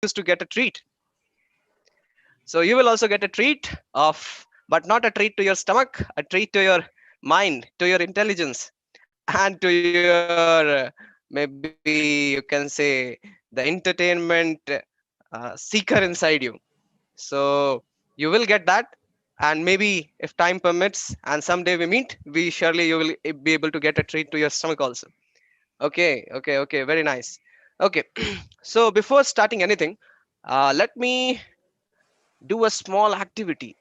used to get a treat. So you will also get a treat of, but not a treat to your stomach, a treat to your mind, to your intelligence, and to your maybe you can say the entertainment seeker inside you. So you will get that, and maybe if time permits and someday we meet, we surely you will be able to get a treat to your stomach also. Okay, okay, okay, very nice. Okay, so before starting anything, let me do a small activity.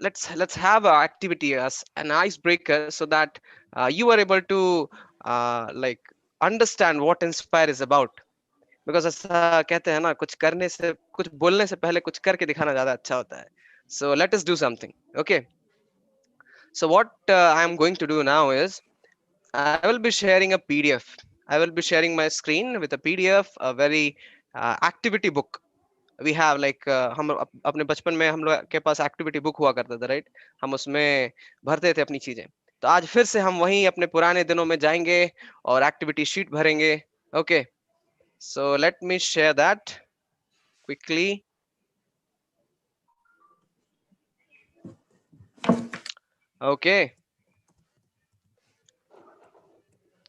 Let's have an activity as an icebreaker so that you are able to like understand what inspire is about. Because ऐसा कहते हैं ना, कुछ करने से कुछ बोलने से पहले कुछ करके दिखाना ज्यादा अच्छा होता है. So let us do something. Okay, so what I am going to do now is I will be sharing a PDF. I will be sharing my screen with a PDF, a very activity book. We have like हम अपने बचपन में हम लोग के पास activity book हुआ करता था, राइट. हम उसमें भरते थे अपनी चीजें. तो आज फिर से हम वहीं अपने पुराने दिनों में जाएंगे और एक्टिविटी शीट भरेंगे. Okay, so let me share that quickly. Okay,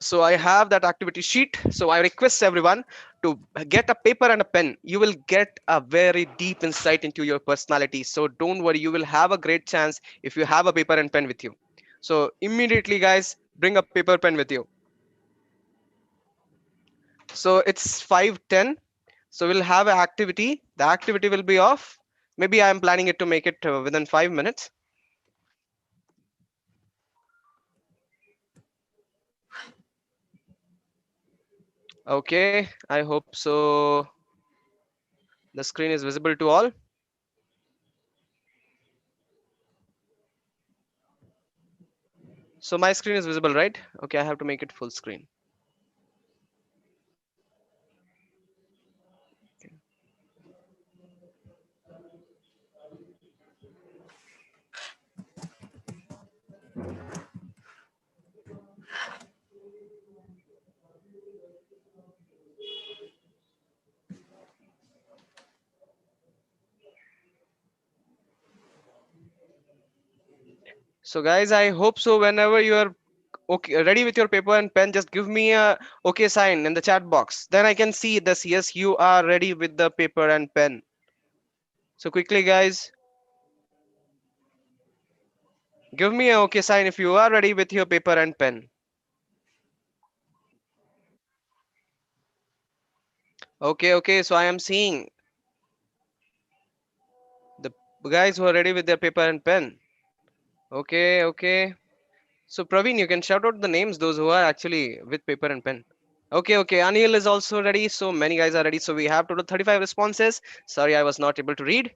so I have that activity sheet. So I request everyone to get a paper and a pen. You will get a very deep insight into your personality, so don't worry, you will have a great chance if you have a paper and pen with you. So immediately guys, bring a paper pen with you. So it's 5:10. So we'll have an activity. The activity will be off. Maybe I'm planning it to make it within 5 minutes. Okay, I hope so. The screen is visible to all. So my screen is visible, right? Okay, I have to make it full screen. So guys, I hope so. Whenever you are okay, ready with your paper and pen, just give me a okay sign in the chat box. Then I can see this. Yes, you are ready with the paper and pen. So quickly, guys, give me a okay sign if you are ready with your paper and pen. Okay, okay. So I am seeing the guys who are ready with their paper and pen. Okay, okay. So Praveen, you can shout out the names, those who are actually with paper and pen. Okay, okay. Anil is also ready. So many guys are ready. So we have total 35 responses. Sorry, I was not able to read.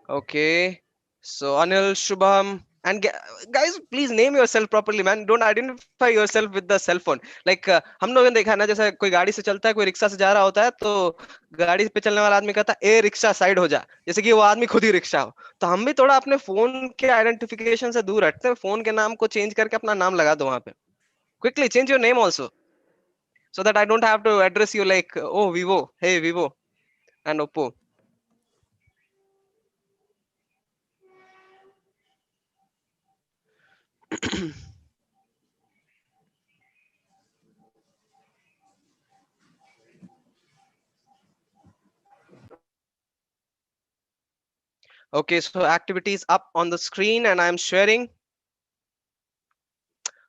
Okay. So Anil, Shubham, and guys, please name yourself properly, man. Don't identify yourself with the cell phone. Like हम लोगों ने देखा है ना, जैसे कोई गाड़ी से चलता है, कोई रिक्शा से जा रहा होता है, तो गाड़ी पे चलने वाला आदमी कहता है ए रिक्शा साइड हो जा, जैसे कि वो आदमी खुद ही रिक्शा हो. तो हम भी थोड़ा अपने फोन के आइडेंटिफिकेशन से दूर हटते हैं. फोन के नाम को चेंज करके अपना नाम लगा दो वहां पे. Quickly change your name also, so that I don't have to address you like oh Vivo, hey Vivo and Oppo. Okay, so activity is up on the screen and I'm sharing.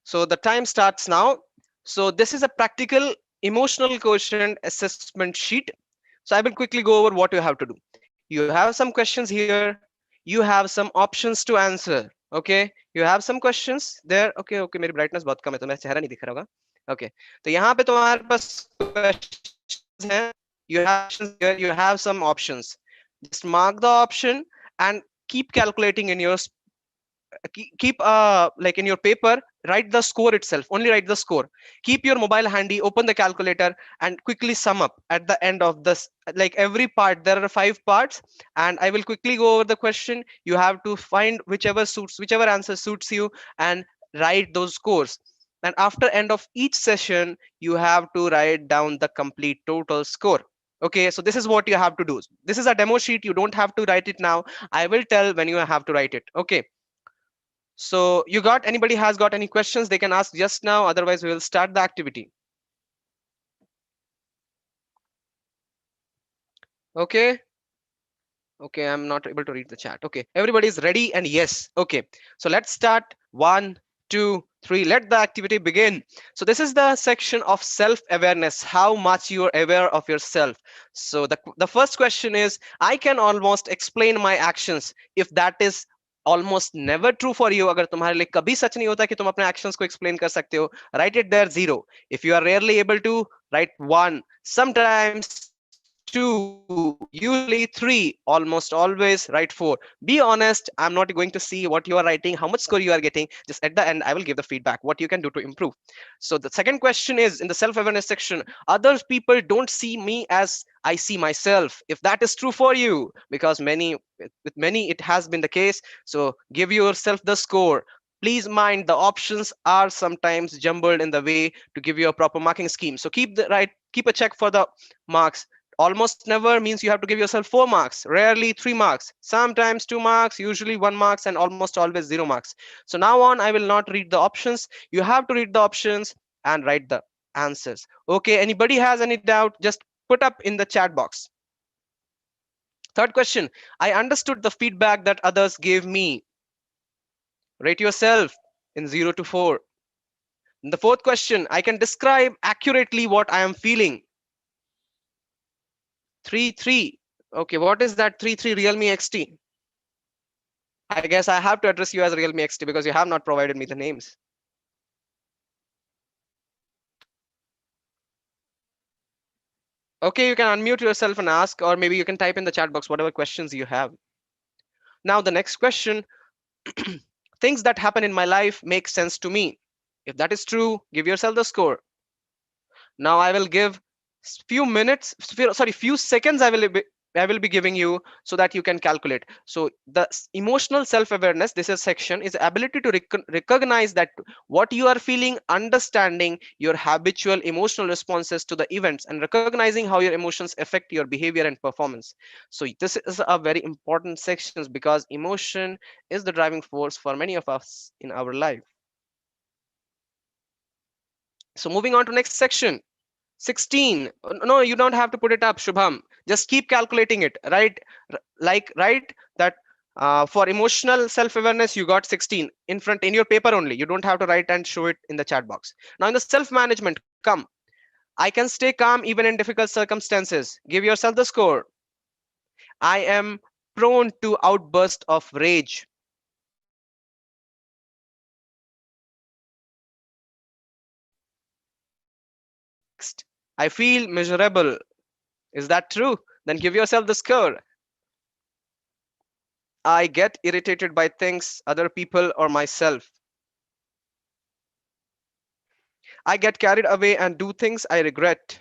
So the time starts now. So this is a practical emotional quotient assessment sheet. So I will quickly go over what you have to do. You have some questions here. You have some options to answer. Okay, you have some questions there. Okay, okay, मेरी brightness बहुत कम है तो मेरा चेहरा नहीं दिख रहा होगा. Okay, तो यहाँ पे तुम्हारे पास questions हैं. You have options here. You have some options. Just mark the option and keep calculating in your keep like in your paper, write the score itself, only write the score. Keep your mobile handy, open the calculator and quickly sum up at the end of this. Like every part, there are 5 parts, and I will quickly go over the question. You have to find whichever answer suits you and write those scores. and after end of each session you have to write down the complete total score. Okay, so this is what you have to do. This is a demo sheet, you don't have to write it now. I will tell when you have to write it. Okay, so you got, anybody has got any questions, they can ask just now, otherwise we will start the activity. Okay, okay, I'm not able to read the chat. Okay, everybody's ready and yes. Okay, so let's start. 1 2 3, let the activity begin. So this is the section of self awareness, how much you are aware of yourself. So the first question is, I can almost explain my actions. If that is almost never true for you, अगर तुम्हारे लिए कभी सच नहीं होता कि तुम अपने actions को explain कर सकते हो, write it there 0. If you are rarely able to, write 1, sometimes 2, usually 3, almost always write 4. Be honest, I'm not going to see what you are writing, how much score you are getting. Just at the end, I will give the feedback, what you can do to improve. So the second question is in the self-awareness section, other people don't see me as I see myself. If that is true for you, because with many it has been the case, so give yourself the score. Please mind the options are sometimes jumbled in the way to give you a proper marking scheme. So keep a check for the marks. Almost never means you have to give yourself 4 marks, rarely 3 marks, sometimes 2 marks, usually 1 marks, and almost always 0 marks. So now on, I will not read the options. You have to read the options and write the answers. Okay, anybody has any doubt, just put up in the chat box. Third question, I understood the feedback that others gave me. Rate yourself in 0 to 4. And the fourth question, I can describe accurately what I am feeling. 3 3. Okay, what is that 3 3 Realme XT? I guess I have to address you as Realme XT because you have not provided me the names. Okay, you can unmute yourself and ask, or maybe you can type in the chat box whatever questions you have. Now the next question, things that happen in my life make sense to me. If that is true, give yourself the score. Now I will give few seconds I will be giving you so that you can calculate. So the emotional self-awareness, this is section, is ability to recognize that what you are feeling, understanding your habitual emotional responses to the events, and recognizing how your emotions affect your behavior and performance. So this is a very important section because emotion is the driving force for many of us in our life. So moving on to next section. 16. No, you don't have to put it up, Shubham. Just keep calculating it, right? Right that for emotional self-awareness, you got 16 in front in your paper only. You don't have to write and show it in the chat box. Now in the self-management, come. I can stay calm even in difficult circumstances. Give yourself the score. I am prone to outburst of rage. Next, I feel miserable. Is that true? Then give yourself the score. I get irritated by things, other people, or myself. I get carried away and do things I regret.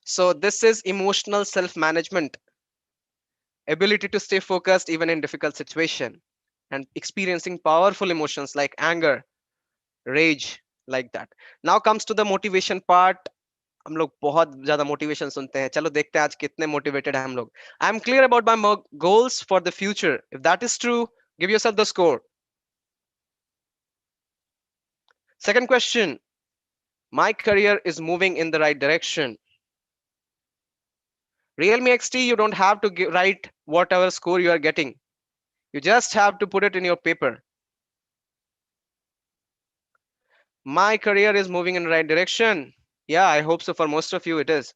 So this is emotional self-management, ability to stay focused even in difficult situation, and experiencing powerful emotions like anger, rage, like that. Now comes to the motivation part. हम लोग बहुत ज्यादा motivation सुनते हैं, चलो देखते हैं आज कितने मोटिवेटेड हैं हम लोग. I am clear about my goals for the future. If that is true, give yourself the score. Second question, my career is moving in the right direction. Realme XT, you don't have to write whatever score you are getting. You just have to put it in your paper. My career is moving in the right direction. Yeah, I hope so. For most of you, it is.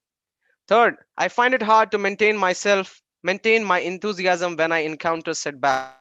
Third, I find it hard to maintain my enthusiasm when I encounter setbacks.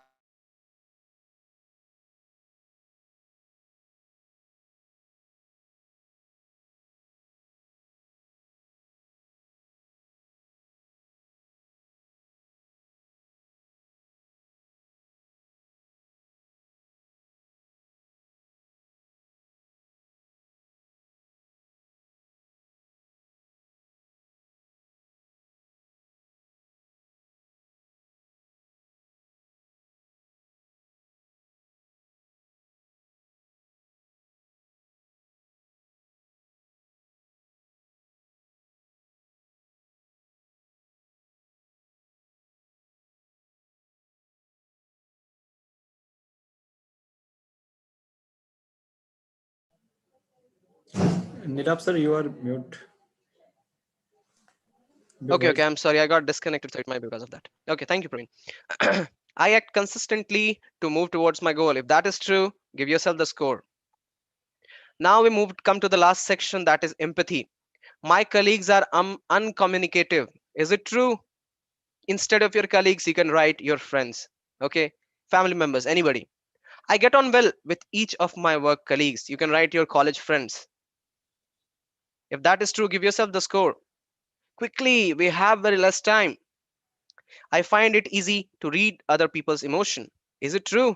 Nirav sir, you are mute. The Okay, voice. I'm sorry. I got disconnected, so it might be because of that. Okay, thank you, Praveen. I act consistently to move towards my goal. If that is true, give yourself the score. Now we come to the last section, that is empathy. My colleagues are uncommunicative. Is it true? Instead of your colleagues, you can write your friends. Okay, family members, anybody. I get on well with each of my work colleagues. You can write your college friends. If that is true, give yourself the score. Quickly, we have very less time. I find it easy to read other people's emotion. Is it true?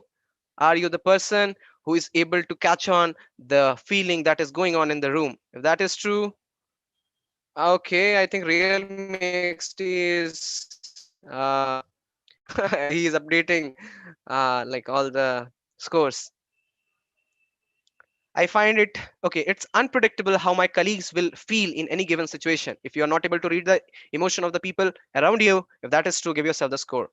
Are you the person who is able to catch on the feeling that is going on in the room? If that is true, okay, I think Real Mixed is he is updating like all the scores. I find it okay. It's unpredictable how my colleagues will feel in any given situation. If you are not able to read the emotion of the people around you, if that is true, give yourself the score.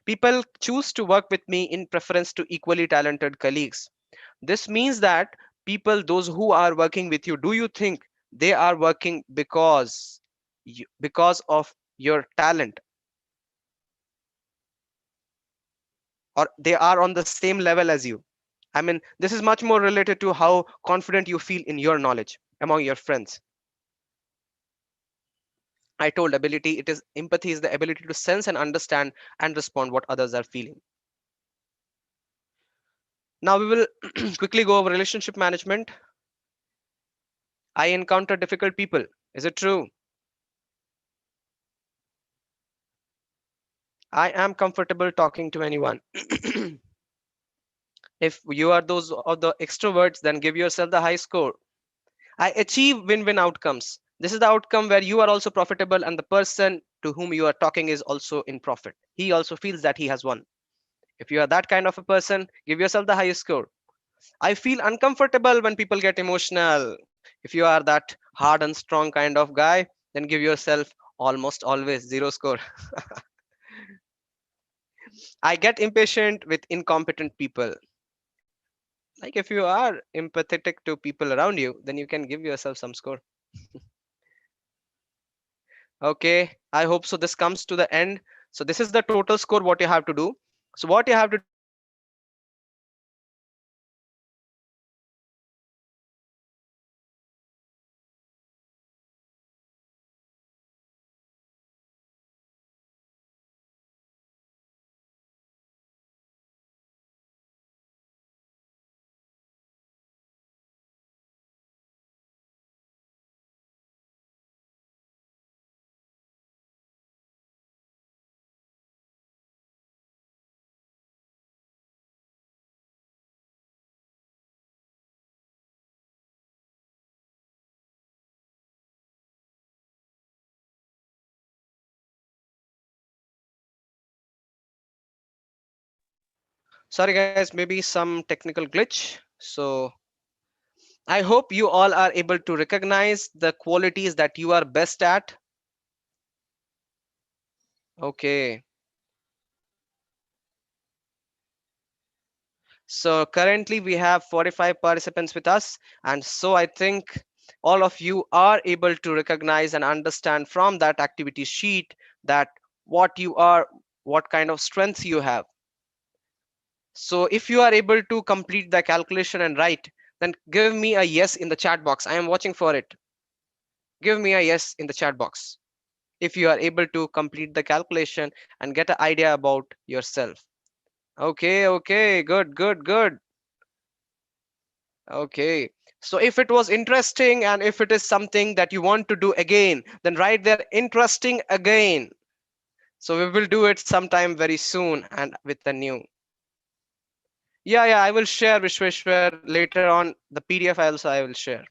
People choose to work with me in preference to equally talented colleagues. This means that people, those who are working with you, do you think they are working because of your talent, or they are on the same level as you? I mean, this is much more related to how confident you feel in your knowledge among your friends. I told ability, it is empathy is the ability to sense and understand and respond what others are feeling. Now we will quickly go over relationship management. I encounter difficult people. Is it true? I am comfortable talking to anyone. If you are those of the extroverts, then give yourself the high score. I achieve win-win outcomes. This is the outcome where you are also profitable and the person to whom you are talking is also in profit. He also feels that he has won. If you are that kind of a person, give yourself the highest score. I feel uncomfortable when people get emotional. If you are that hard and strong kind of guy, then give yourself almost always zero score. I get impatient with incompetent people. Like if you are empathetic to people around you, then you can give yourself some score. Okay, I hope so. This comes to the end. So this is the total score what you have to do. So what you have to do is you have to write down your empathy score. Okay, sorry guys, maybe some technical glitch. So I hope you all are able to recognize the qualities that you are best at. Okay, so currently we have 45 participants with us, and so I think all of you are able to recognize and understand from that activity sheet that what you are, what kind of strengths you have. So if you are able to complete the calculation and write, then give me a yes in the chat box. I am watching for it. Give me a yes in the chat box if you are able to complete the calculation and get an idea about yourself. Okay, okay, good, good, good. Okay. So if it was interesting and if it is something that you want to do again, then write there interesting again. So we will do it sometime very soon and with the new. Yeah, yeah, I will share Vishweshwar later on. The PDF also I will share.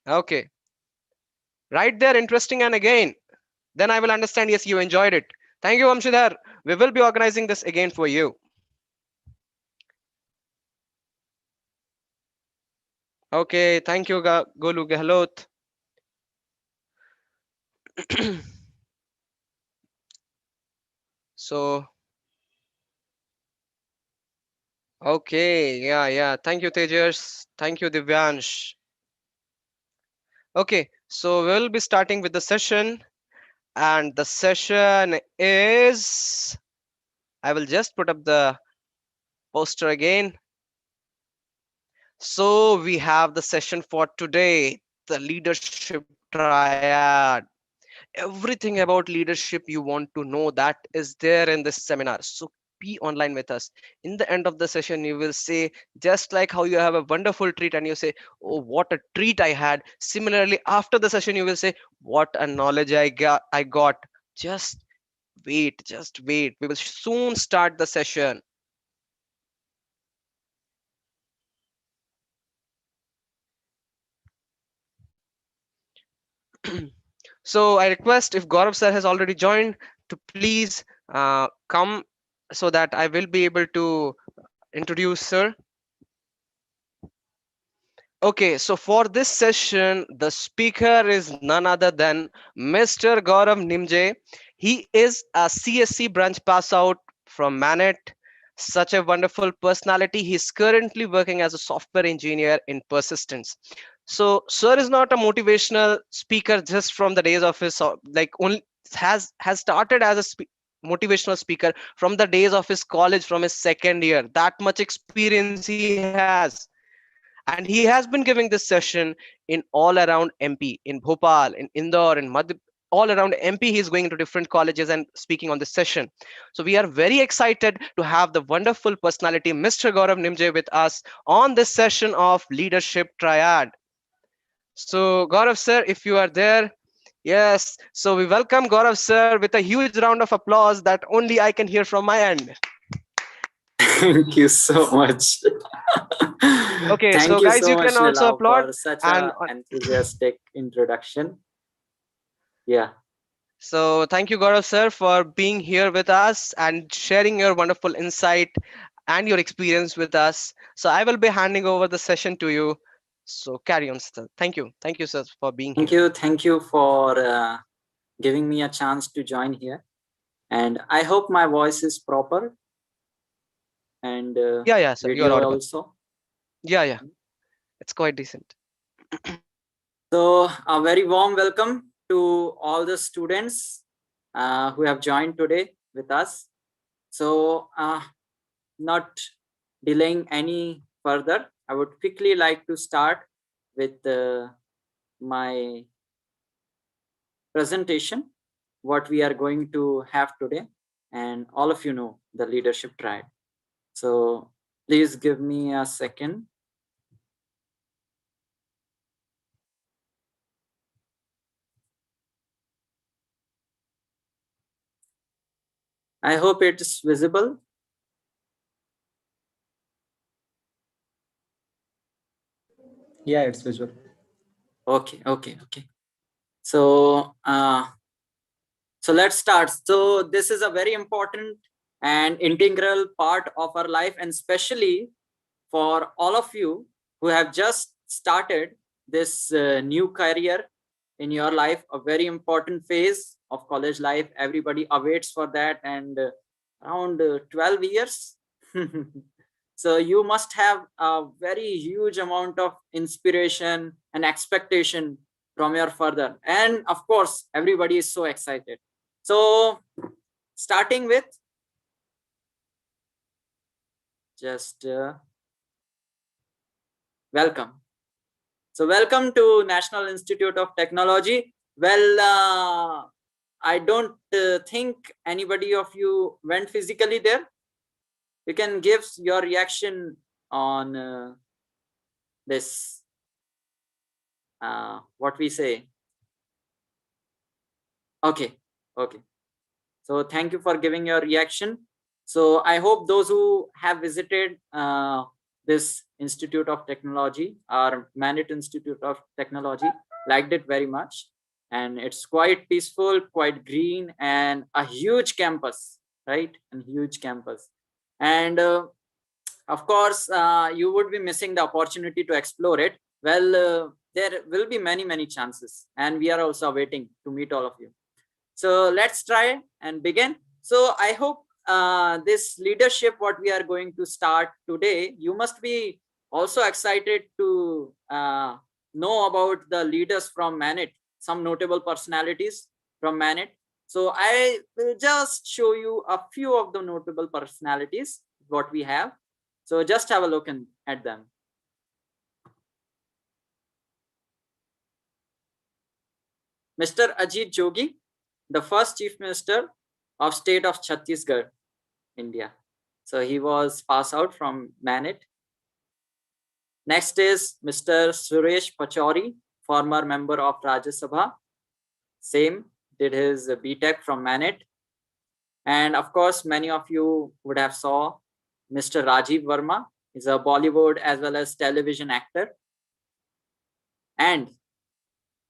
Okay. Right there, interesting and again. Then I will understand, yes, you enjoyed it. Thank you, Vamshidhar. We will be organizing this again for you. Okay, thank you, Golu Gehlot. So, okay, yeah, yeah. Thank you, Tejas. Thank you, Divyansh. Okay, so we'll be starting with the session, and the session is, I will just put up the poster again. So we have the session for today, the leadership triad. Everything about leadership you want to know, that is there in this seminar. So be online with us. In the end of the session, you will say, just like how you have a wonderful treat and you say, oh, what a treat I had. Similarly, after the session, you will say, what a knowledge I got. Just wait, just wait. We will soon start the session. So I request, if Gaurav sir has already joined, to please come, so that I will be able to introduce sir. Okay, so for this session, the speaker is none other than Mr. Gaurav Nimje. He is a CSC branch pass out from Manet. Such a wonderful personality. He's currently working as a software engineer in Persistence. So, sir is not a motivational speaker just from the days of his like only has started as a motivational speaker from the days of his college, from his second year. That much experience he has, and he has been giving this session in all around MP, in Bhopal, in Indore, in Madhya, all around MP. He's going into different colleges and speaking on this session. So we are very excited to have the wonderful personality Mr. Gaurav Nimje with us on this session of Leadership Triad. So Gaurav sir, if you are there, yes. So we welcome Gaurav sir with a huge round of applause that only I can hear from my end. Thank you so much. Okay, Thank so you guys, so you can much, also Nilav, applaud. for such And a enthusiastic introduction. Yeah. so thank you, Gaurav sir, for being here with us and sharing your wonderful insight and your experience with us. So I will be handing over the session to you. So carry on, sir. Thank you, sir, for being Thank here. you. Thank you for giving me a chance to join here. And I hope my voice is proper and Yeah, sir, you are video audible. also. Yeah, it's quite decent. So, a very warm welcome to all the students who have joined today with us. So, not delaying any further, I would quickly like to start with my presentation, what we are going to have today. And all of you know the leadership triad. So please give me a second. I hope it's visible. Yeah, it's visual. Okay. So let's start. So this is a very important and integral part of our life, and especially for all of you who have just started this new career in your life, a very important phase of college life. Everybody awaits for that, and around 12 years. So you must have a very huge amount of inspiration and expectation from your further, and of course everybody is so excited. So starting with just welcome. So welcome to National Institute of Technology. Well, I don't think anybody of you went physically there. You can give your reaction on this, what we say. Okay. So thank you for giving your reaction. So I hope those who have visited this Institute of Technology, or Manet Institute of Technology, liked it very much. And it's quite peaceful, quite green, and a huge campus, right? And huge campus. And of course, you would be missing the opportunity to explore it. Well, there will be many chances, and we are also waiting to meet all of you. So let's try and begin. So I hope this leadership, what we are going to start today, you must be also excited to know about the leaders from Manet, some notable personalities from Manet. So I will just show you a few of the notable personalities, what we have. So just have a look at them. Mr. Ajit Jogi, the first Chief Minister of State of Chhattisgarh, India. So he was passed out from Manet. Next is Mr. Suresh Pachauri, former member of Rajya Sabha. Same, did his BTech from Manet. And of course, many of you would have saw Mr. Rajiv Verma. He's a Bollywood as well as television actor. And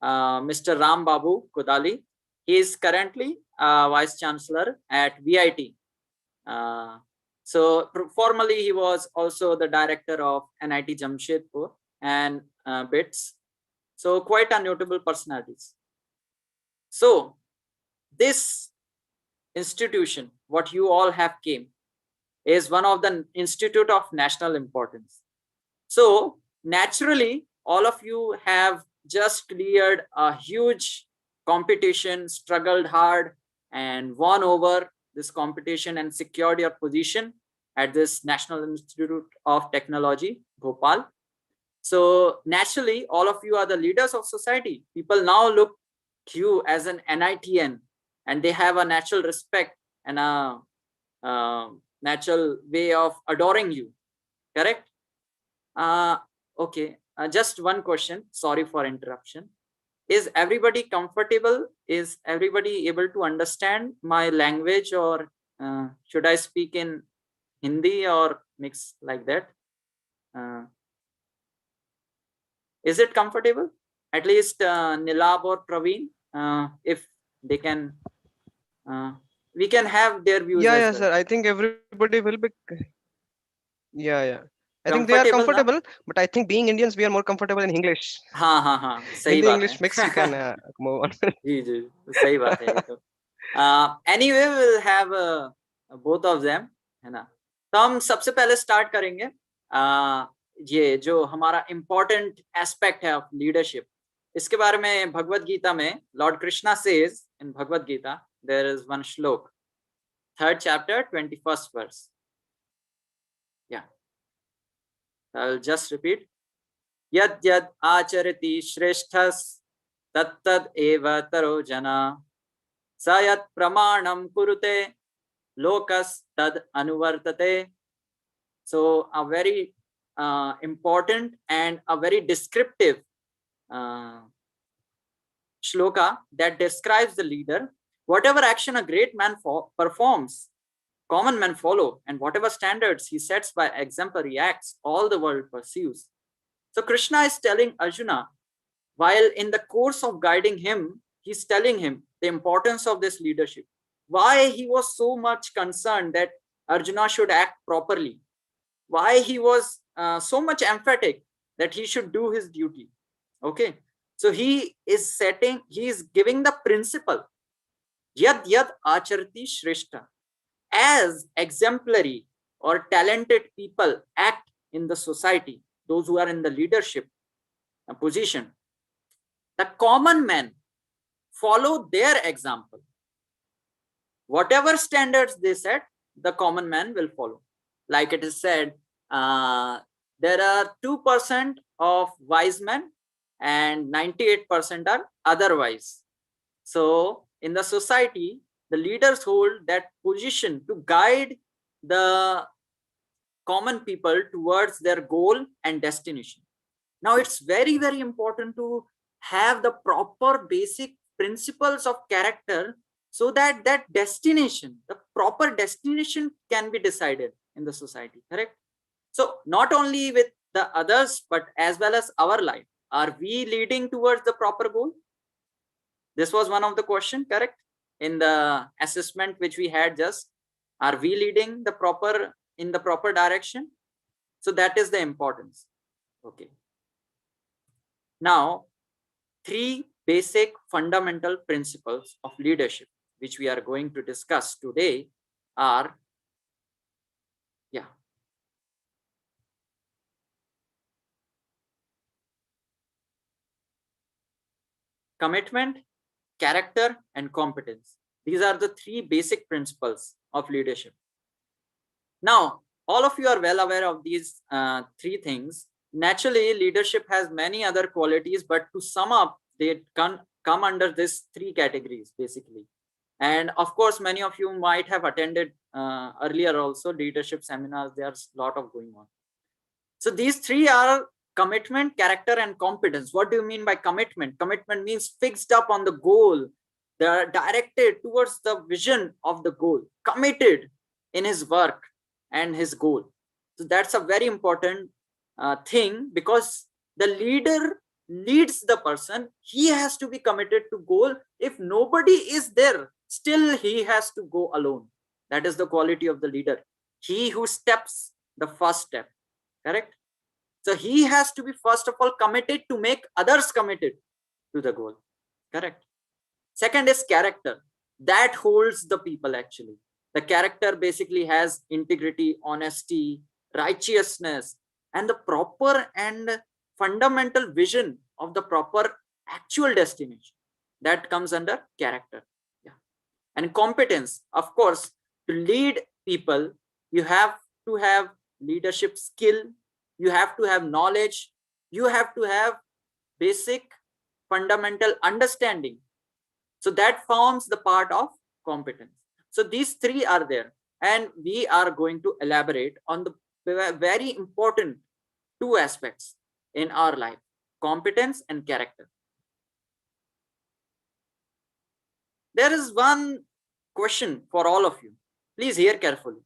Mr. Ram Babu Kodali. He is currently Vice Chancellor at VIT. So formerly he was also the director of NIT Jamshedpur and BITS. So quite a notable personalities. So this institution, what you all have came, is one of the institute of national importance. So naturally, all of you have just cleared a huge competition, struggled hard, and won over this competition and secured your position at this National Institute of Technology, Bhopal. So naturally, all of you are the leaders of society. People now look you as an NITN, and they have a natural respect and a natural way of adoring you. Correct? Okay. Just one question. Sorry for interruption. Is everybody comfortable? Is everybody able to understand my language, or should I speak in Hindi or mix like that? Is it comfortable? At least Nilab or Praveen, if they can, we can have their views Yeah, as yeah, well. sir. I think everybody will be. Yeah, yeah. I think they are Comfortable ना? comfortable, but I think being Indians, we are more comfortable in English. हाँ हाँ हाँ सही Hindi बात English है mix, we can move on. जी जी सही बात है ये तो anyway we'll have both of them है ना. तो हम सबसे पहले स्टार्ट करेंगे ये जो हमारा इम्पोर्टेंट एस्पेक्ट है ऑफ लीडरशिप, इसके बारे में भगवत गीता में Lord Krishna says in Bhagavad Gita there is one shloka, 3rd chapter 21st verse. Yeah, I'll just repeat. यद यद आचरति श्रेष्ठस् तत्तद एव तरो जना स यत् प्रमाणं कुरुते लोकस्तद अनुवर्तते. So a very important and a very descriptive shloka that describes the leader. Whatever action a great man performs, common men follow, and whatever standards he sets by exemplary acts, all the world pursues. So Krishna is telling Arjuna, while in the course of guiding him, he's telling him the importance of this leadership. Why he was so much concerned that Arjuna should act properly. Why he was so much emphatic that he should do his duty. Okay. So he is giving the principle. Yad yad acharati shrestha. As exemplary or talented people act in the society, those who are in the leadership position, the common men follow their example. Whatever standards they set, the common man will follow. Like it is said, there are 2% of wise men and 98% are otherwise. So in the society, the leaders hold that position to guide the common people towards their goal and destination. Now it's very, very important to have the proper basic principles of character so that that destination, the proper destination, can be decided in the society. Correct? So not only with the others, but as well as our life. Are we leading towards the proper goal? This was one of the questions, correct? In the assessment which we had just, are we leading the proper in the proper direction? So that is the importance. Okay. Now, 3 basic fundamental principles of leadership which we are going to discuss today are, yeah, commitment, character, and competence. These are the three basic principles of leadership. Now, all of you are well aware of these three things. Naturally, leadership has many other qualities, but to sum up, they come under these three categories, basically. And of course, many of you might have attended earlier also leadership seminars. There's a lot of going on. So these three are commitment, character, and competence. What do you mean by commitment? Commitment means fixed up on the goal. They are directed towards the vision of the goal, committed in his work and his goal. So that's a very important thing, because the leader leads the person. He has to be committed to goal. If nobody is there, still he has to go alone. That is the quality of the leader. He who steps the first step, correct? So he has to be first of all committed to make others committed to the goal, correct? Second is character. That holds the people actually. The character basically has integrity, honesty, righteousness, and the proper and fundamental vision of the proper actual destination. That comes under character. Yeah. And competence, of course, to lead people, you have to have leadership skill, you have to have knowledge, you have to have basic fundamental understanding. So that forms the part of competence. So these three are there, and we are going to elaborate on the very important two aspects in our life: competence and character. There is one question for all of you. Please hear carefully.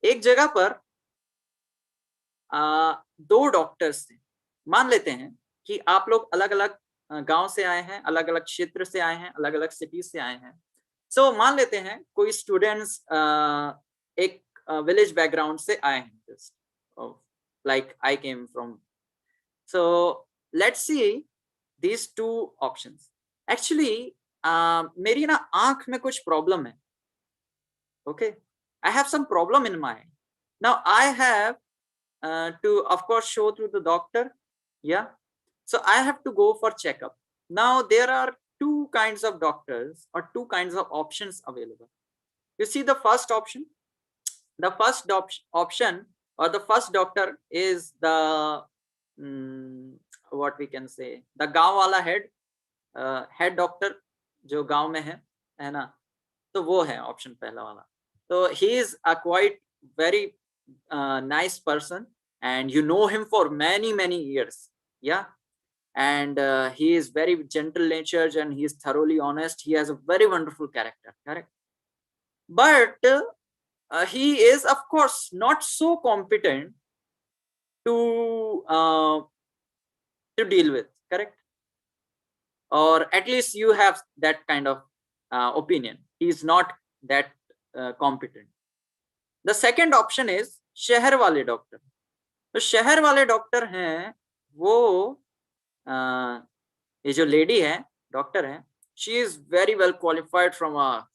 एक जगह पर दो doctors थे. मान लेते हैं कि आप लोग अलग अलग गांव से आए हैं, अलग अलग क्षेत्र से आए हैं, अलग अलग सिटी से आए हैं. सो मान लेते हैं कोई स्टूडेंट्स एक विलेज बैकग्राउंड से आए हैं, just like I came from. So let's see these two options. Actually मेरी ना आंख में कुछ प्रॉब्लम है. Okay, I have some problem in my eye. Now I have to, of course, show to the doctor. Yeah. So I have to go for checkup. Now there are two kinds of doctors or two kinds of options available. You see the first option. The first option or the first doctor is the what we can say, the गांव वाला head doctor जो गांव में है ना. तो वो है option पहला वाला. So he is a quite very nice person, and you know him for many years. Yeah. And he is very gentle natured, and he is thoroughly honest. He has a very wonderful character, correct? But he is, of course, not so competent to deal with, correct? Or at least you have that kind of opinion. He is not that competent. The second option is शहर वाले doctor. तो शहर वाले doctor हैं वो ये जो lady है डॉक्टर है, she is very well qualified from a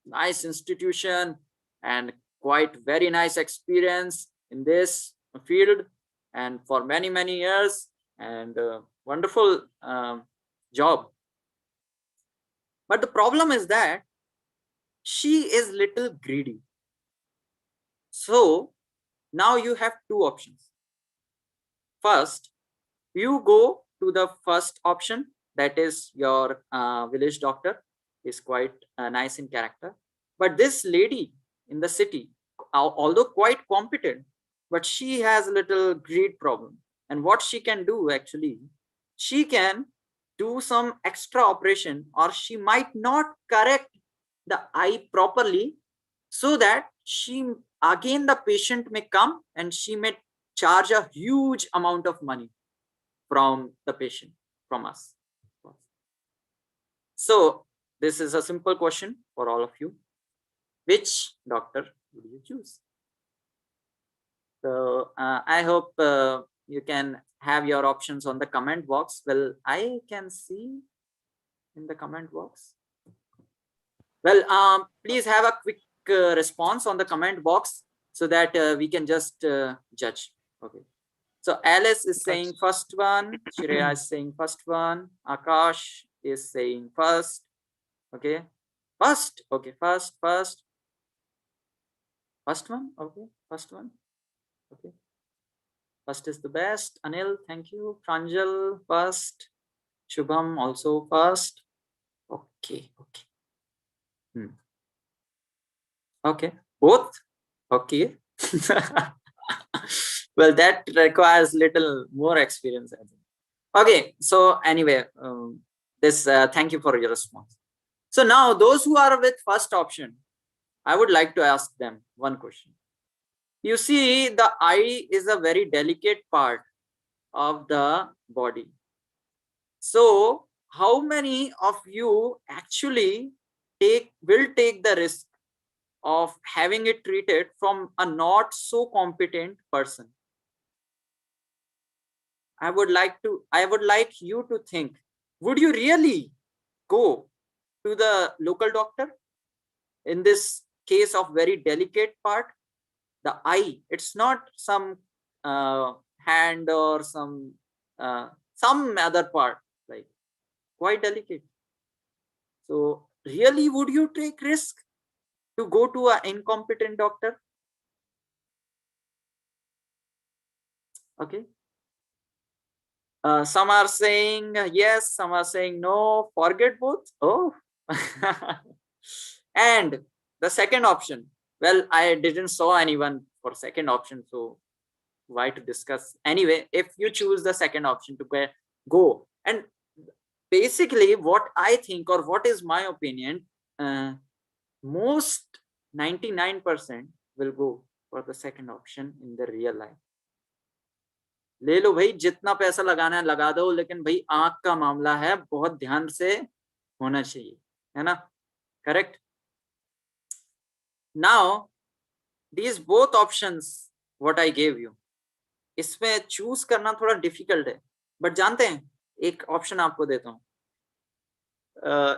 nice institution and quite very nice experience in this field and for many years, and wonderful job. But the problem is that she is little greedy. So now you have two options. First, you go to the first option, that is your village doctor is quite nice in character. But this lady in the city, although quite competent, but she has a little greed problem. And what she can do actually, she can do some extra operation, or she might not correct the eye properly, so that she again the patient may come and she may charge a huge amount of money from the patient, from us. So this is a simple question for all of you. Which doctor would you choose? So I hope you can have your options on the comment box. Well, I can see in the comment box. Well, please have a quick response on the comment box so that we can just judge. Okay. So Alice is saying first one, Shreya is saying first one, Akash is saying first. Okay, first. Okay, first one. Okay, first one. Okay, first is the best. Anil, thank you. Pranjal first. Shubham also first. Okay, okay. Okay, both. Okay. Well, that requires little more experience, I think. Okay, so anyway, thank you for your response. So now those who are with first option, I would like to ask them one question. You see, the eye is a very delicate part of the body. So how many of you actually will take the risk of having it treated from a not so competent person? I would like you to think, would you really go to the local doctor in this case of very delicate part? The eye, it's not some hand or some other part, like quite delicate. So really, would you take risk to go to an incompetent doctor? Okay. Some are saying yes, some are saying no. Forget both. Oh. And the second option, well, I didn't saw anyone for second option, so why to discuss? Anyway, if you choose the second option to go, and basically what I think, or what is my opinion, most 99% will go for the second option in the real life. ले लो भाई, जितना पैसा लगाना है लगा दो, लेकिन भाई आंख का मामला है, बहुत ध्यान से होना चाहिए, है ना? Correct. Now these both options what I gave you, इसमें चूज करना थोड़ा डिफिकल्ट है, बट जानते हैं एक ऑप्शन आपको देता हूँ.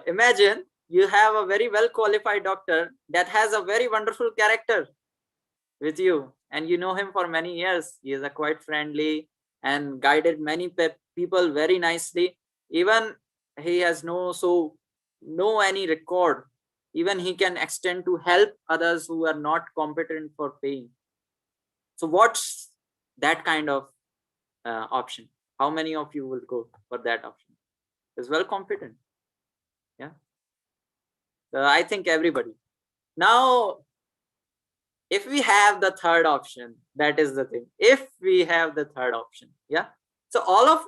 Imagine you have a very well qualified doctor that has a very wonderful character with you, and you know him for many years. He is a quite friendly and guided many people very nicely. Even he has no any record. Even he can extend to help others who are not competent for paying. So what's that kind of option? How many of you will go for that option? Is well competent. Yeah. I think everybody. Now, if we have the third option, that is the thing. If we have the third option, yeah. So all of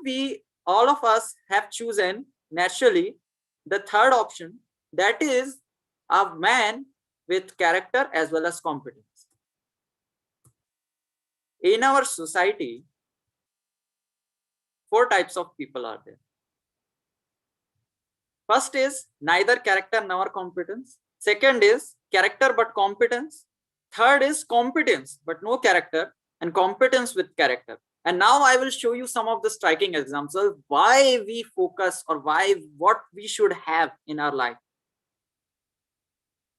us have chosen naturally the third option, that is a man with character as well as competence. In our society, 4 types of people are there. First is neither character nor competence. Second is character but competence. Third is competence but no character, and competence with character. And now I will show you some of the striking examples why we focus, or what we should have in our life.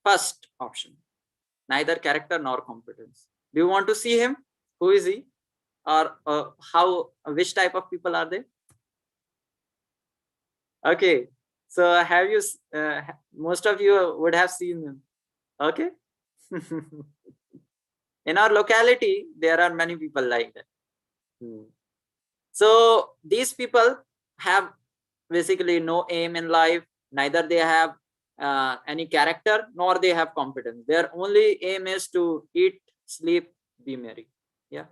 First option, neither character nor competence. Do you want to see him? Who is he? Or which type of people are they? Okay, so have you most of you would have seen them. Okay. In our locality there are many people like that. So these people have basically no aim in life, neither they have any character nor they have competence. Their only aim is to eat, sleep, be merry. Yeah,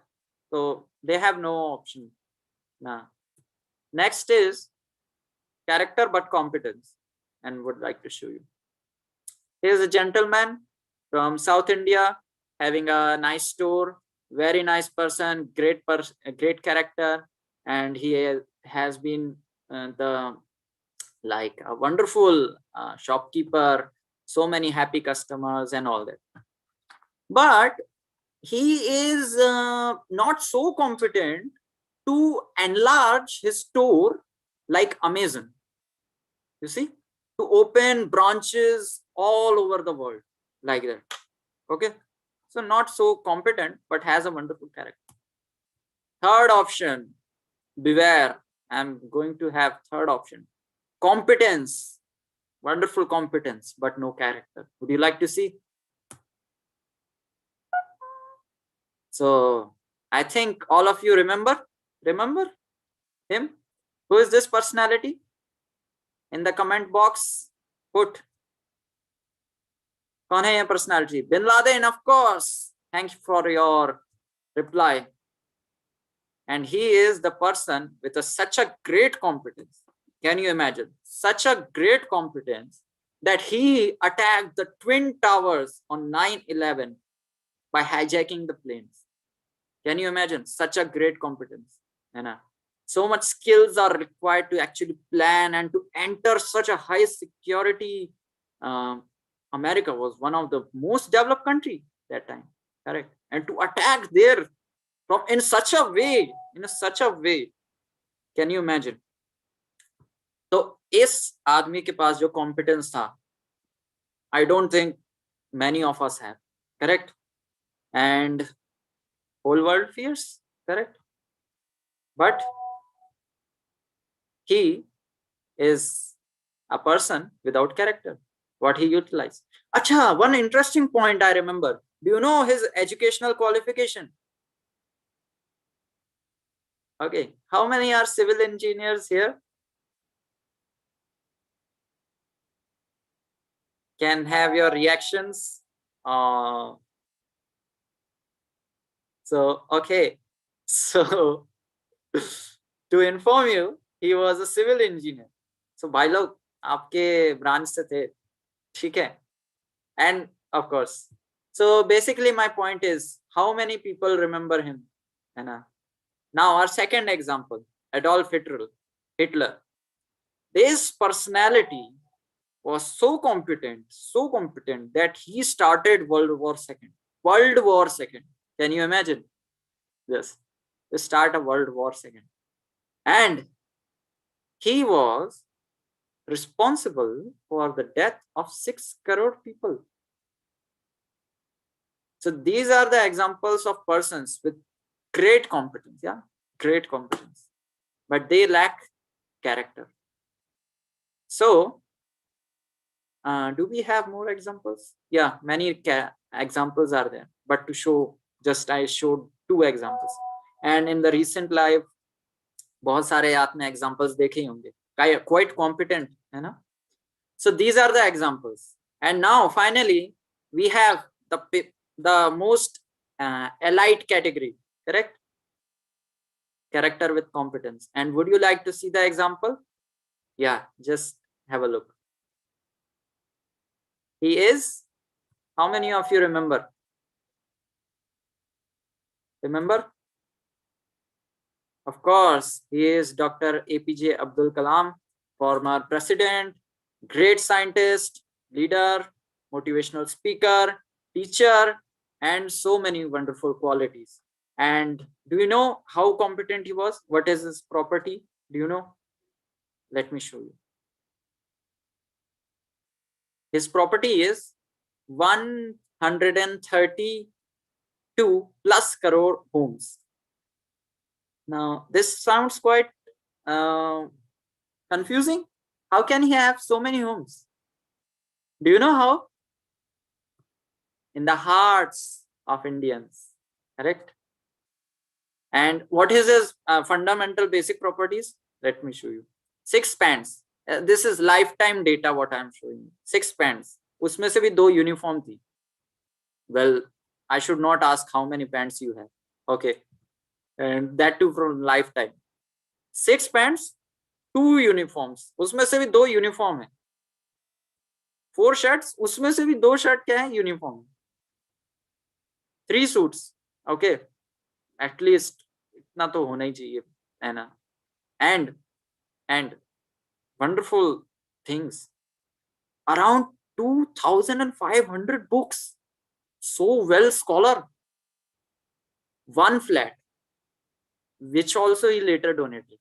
so they have no option. Nah. Next is character but competence, and would like to show you. Here's a gentleman from South India having a nice store, very nice person, great character, and he has been a wonderful shopkeeper, so many happy customers and all that. But he is not so competent to enlarge his store like Amazon. You see, to open branches all over the world like that. Okay, so not so competent, but has a wonderful character. Third option, beware. I'm going to have third option. Competence, wonderful competence, but no character. Would you like to see? So I think all of you remember him. Who is this personality? In the comment box, put. कौन है ये personality? Bin Laden, of course. Thank you for your reply. And he is the person with such a great competence. Can you imagine? Such a great competence that he attacked the Twin Towers on 9/11 by hijacking the planes. Can you imagine? Such a great competence. So much skills are required to actually plan and to enter such a high security. America was one of the most developed country that time, correct? And to attack there from in such a way, can you imagine? So इस आदमी के पास जो competence था, I don't think many of us have, correct? And whole world fears, correct? But he is a person without character. What he utilized. Acha, one interesting point I remember. Do you know his educational qualification? Okay, how many are civil engineers here? Can have your reactions. Okay. So to inform you, he was a civil engineer. So भाई लोग आपके branch से थे, ठीक है? And of course, so basically my point is, how many people remember him? Now our second example, Adolf Hitler. This personality was so competent that he started World War II. Can you imagine? Yes, to start a World War II. And he was responsible for the death of 6 crore people. So these are the examples of persons with great competence, but they lack character. So do we have more examples? Yeah, many examples are there, but to show, just I showed 2 examples. And in the recent live, बहुत सारे आपने examples देखे होंगे, quite competent, है ना? So these are the examples. And now finally we have the most elite category, correct? Character with competence. And would you like to see the example? Yeah, just have a look. He is, how many of you remember? Of course, he is Dr. APJ Abdul Kalam, former president, great scientist, leader, motivational speaker, teacher, and so many wonderful qualities. And do you know how competent he was? What is his property? Do you know? Let me show you. His property is 132 plus crore homes. Now, this sounds quite confusing. How can he have so many homes? Do you know how? In the hearts of Indians, correct? And what is his fundamental basic properties? Let me show you. 6 pants. This is lifetime data what I am showing you. 6 pants. उसमें से भी 2 uniform थी. Well, I should not ask how many pants you have. Okay. And that too from lifetime. 6 pants, 2 uniforms. उसमें से भी 2 uniform है. 4 shirts, उसमें से भी 2 shirt क्या है? Uniform. 3 suits. Okay. At least इतना तो होना ही चाहिए, है ना? And wonderful things. Around 2,500 books. So well scholar. 1 flat, which also he later donated.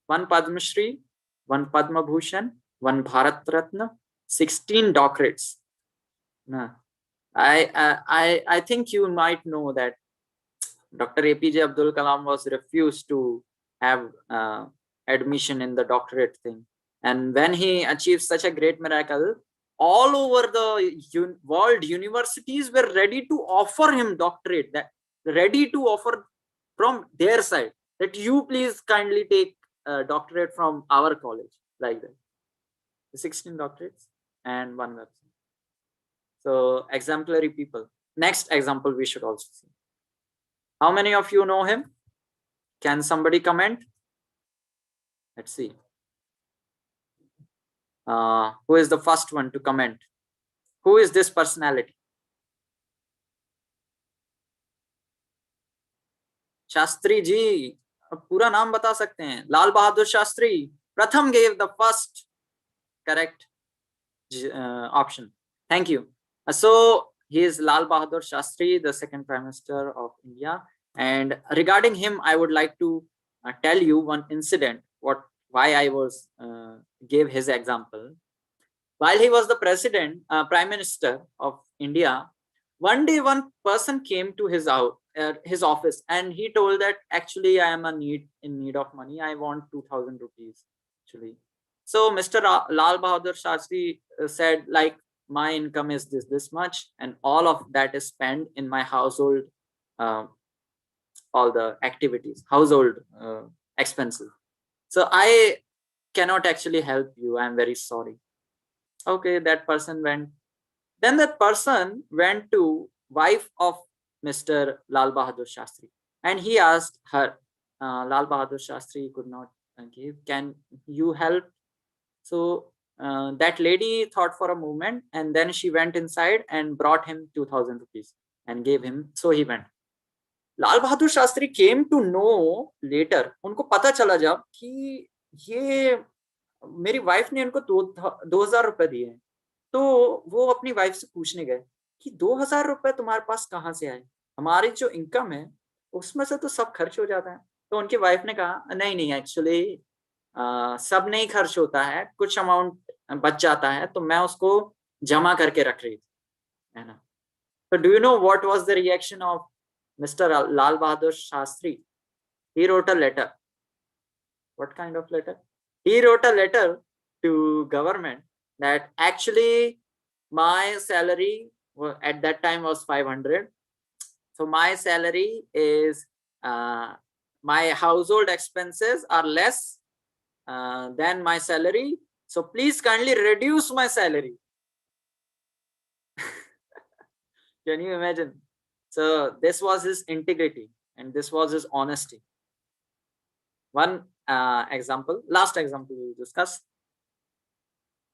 1 Padma Shri, 1 Padma Bhushan, 1 Bharat Ratna, 16 doctorates. I think you might know that Dr. APJ Abdul Kalam was refused to have admission in the doctorate thing. And when he achieved such a great miracle, all over the world, universities were ready to offer him doctorate, that ready to offer from their side, that you please kindly take a doctorate from our college, like that. 16 doctorates and 1 website. So exemplary people. Next example we should also see. How many of you know him? Can somebody comment? Let's see. Who is the first one to comment? Who is this personality? Shastri ji. पूरा नाम बता सकते हैं. Lal Bahadur Shastri. Pratham gave the first correct option. Thank you. So he is Lal Bahadur Shastri, the second Prime Minister of India. And regarding him, I would like to tell you one incident. Why I was gave his example. While he was the president, Prime Minister of India, one day one person came to his office and he told that actually I am in need of money. I want 2,000 rupees actually. So Mr. Lal Bahadur Shastri said, like, my income is this much, and all of that is spent in my household, all the activities, household expenses. So I cannot actually help you. I'm very sorry. Okay, that person went. Then that person went to wife of Mr. Lal Bahadur Shastri, and he asked her, Lal Bahadur Shastri could not give. Can you help? So that lady thought for a moment, and then she went inside and brought him 2,000 rupees and gave him. So he went. Lal Bahadur Shastri came to know later. उनको पता चला जब कि ये मेरी wife ने इनको 2,000 रुपए दिए हैं, तो वो अपनी वाइफ से पूछने गए कि 2,000 रुपए तुम्हारे पास कहाँ से आए? हमारी जो इनकम है उसमें से तो सब खर्च हो जाता है. तो उनकी वाइफ ने कहा नहीं एक्चुअली सब नहीं खर्च होता है, कुछ अमाउंट बच जाता है, तो मैं उसको जमा करके रख रही थी, है ना. So do you know what was the reaction of Mr. Lal Bahadur Shastri? He wrote a letter. What kind of letter? He wrote a letter to government that actually my salary at that time was 500. So my salary is, my household expenses are less than my salary. So please kindly reduce my salary. Can you imagine? So this was his integrity and this was his honesty. One example, last example we will discuss.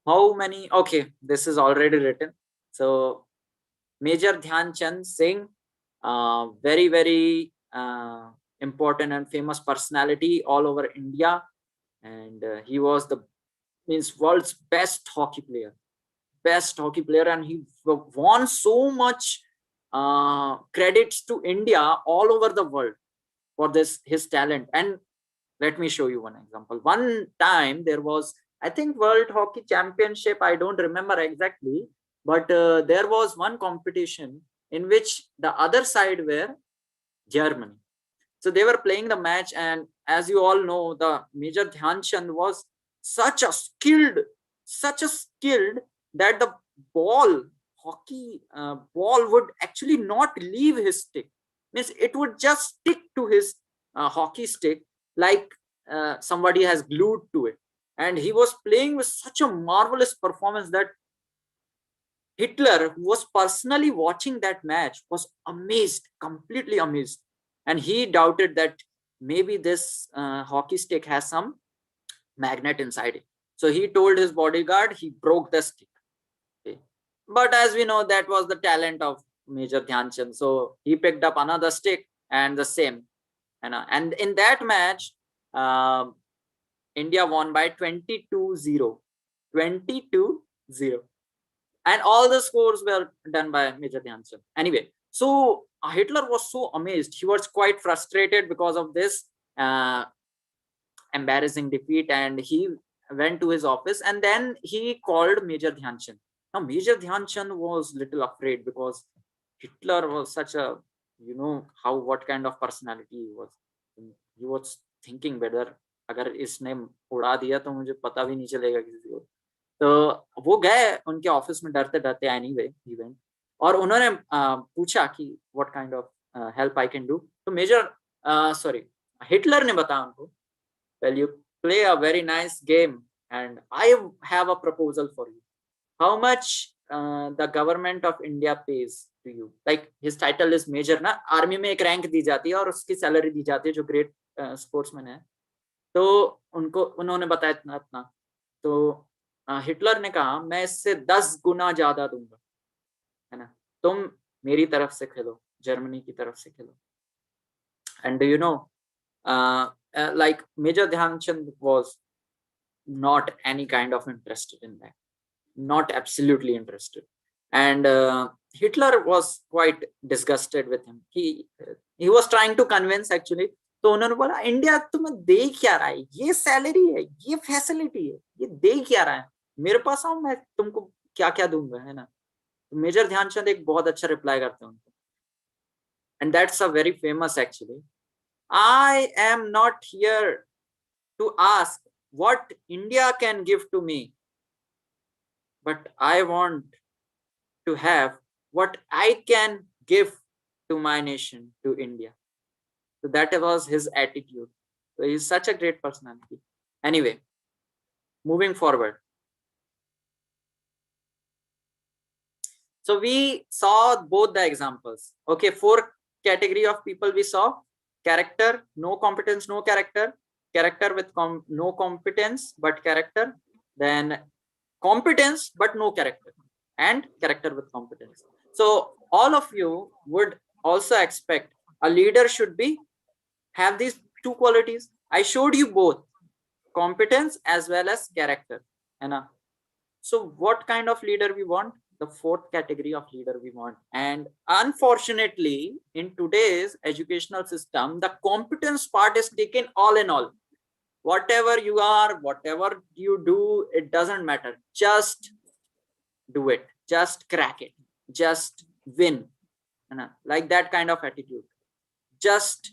How many? Okay, this is already written. So Major Dhyan Chand Singh, very, very important and famous personality all over India. And he was the world's best hockey player, and he won so much credits to India all over the world for his talent. And let me show you one example. One time there was, I think, World Hockey Championship. I don't remember exactly, but there was one competition in which the other side were Germany. So they were playing the match, and as you all know, the Major Dhyan Chand was such a skilled that the hockey ball would actually not leave his stick. Means it would just stick to his hockey stick like somebody has glued to it. And he was playing with such a marvelous performance that Hitler, who was personally watching that match, was amazed, completely amazed. And he doubted that maybe this hockey stick has some magnet inside it. So he told his bodyguard, he broke the stick. Okay. But as we know, that was the talent of Major Dhyan Chand. So he picked up another stick and the same. And in that match, India won by 22-0. 22-0. And all the scores were done by Major Dhyan Chand. Anyway, so Hitler was so amazed. He was quite frustrated because of this embarrassing defeat, and he went to his office and then he called Major Dhyan Chand. Now Major Dhyan Chand was little afraid because Hitler was such a you know how what kind of personality he was thinking whether अगर इसने उड़ा दिया तो मुझे पता भी नहीं चलेगा किसी को। तो वो गए उनके ऑफिस में डरते डरते एनीवे इवेंट, और उन्होंने पूछा कि what kind of help I can do. तो मेजर सॉरी हिटलर ने बताया उनको, well you play a very nice game and I have a proposal for you, how much the government of India pays to you. Like his title is major ना, army में एक rank दी जाती है और उसकी सैलरी दी जाती है जो ग्रेट स्पोर्ट्समैन है। तो उनको उन्होंने बताया इतना इतना, तो हिटलर ने कहा मैं इससे 10 गुना ज्यादा दूंगा, है ना, तुम मेरी तरफ से खेलो, जर्मनी की तरफ से खेलो। And you know like Major Dhyanchand was not any kind of interested in that, not absolutely interested, and Hitler was quite disgusted with him. He was trying to convince actually. तो उन्होंने बोला India तुम्हें दे क्या रहा है, ये salary है, ये फैसिलिटी है, ये दे क्या रहा है, मेरे पास आओ मैं तुमको क्या क्या दूंगा, है ना। तो मेजर ध्यानचंद एक बहुत अच्छा रिप्लाई करते हैं उनको, and that's a very famous actually, I am not here to ask what India can give to me, but I want to have what I can give to my nation, to India. So that was his attitude. So he's such a great personality. Anyway, moving forward. So we saw both the examples. Okay, 4 category of people we saw: character, no competence, no character; character with no competence but character; then competence but no character; and character with competence. So all of you would also expect a leader should be have these 2 qualities. I showed you both, competence as well as character, है ना। So what kind of leader we want? The 4th category of leader we want. And unfortunately, in today's educational system, the competence part is taken all in all. Whatever you are, whatever you do, it doesn't matter. Just do it. Just crack it. Just win. Like that kind of attitude. Just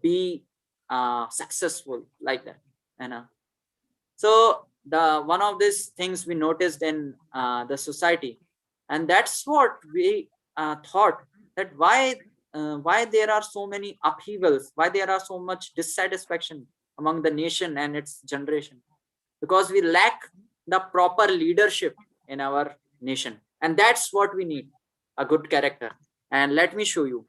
be successful like that. So the one of these things we noticed in the society, and that's what we thought, that why there are so many upheavals, why there are so much dissatisfaction among the nation and its generation, because we lack the proper leadership in our nation, and that's what we need, a good character. And let me show you.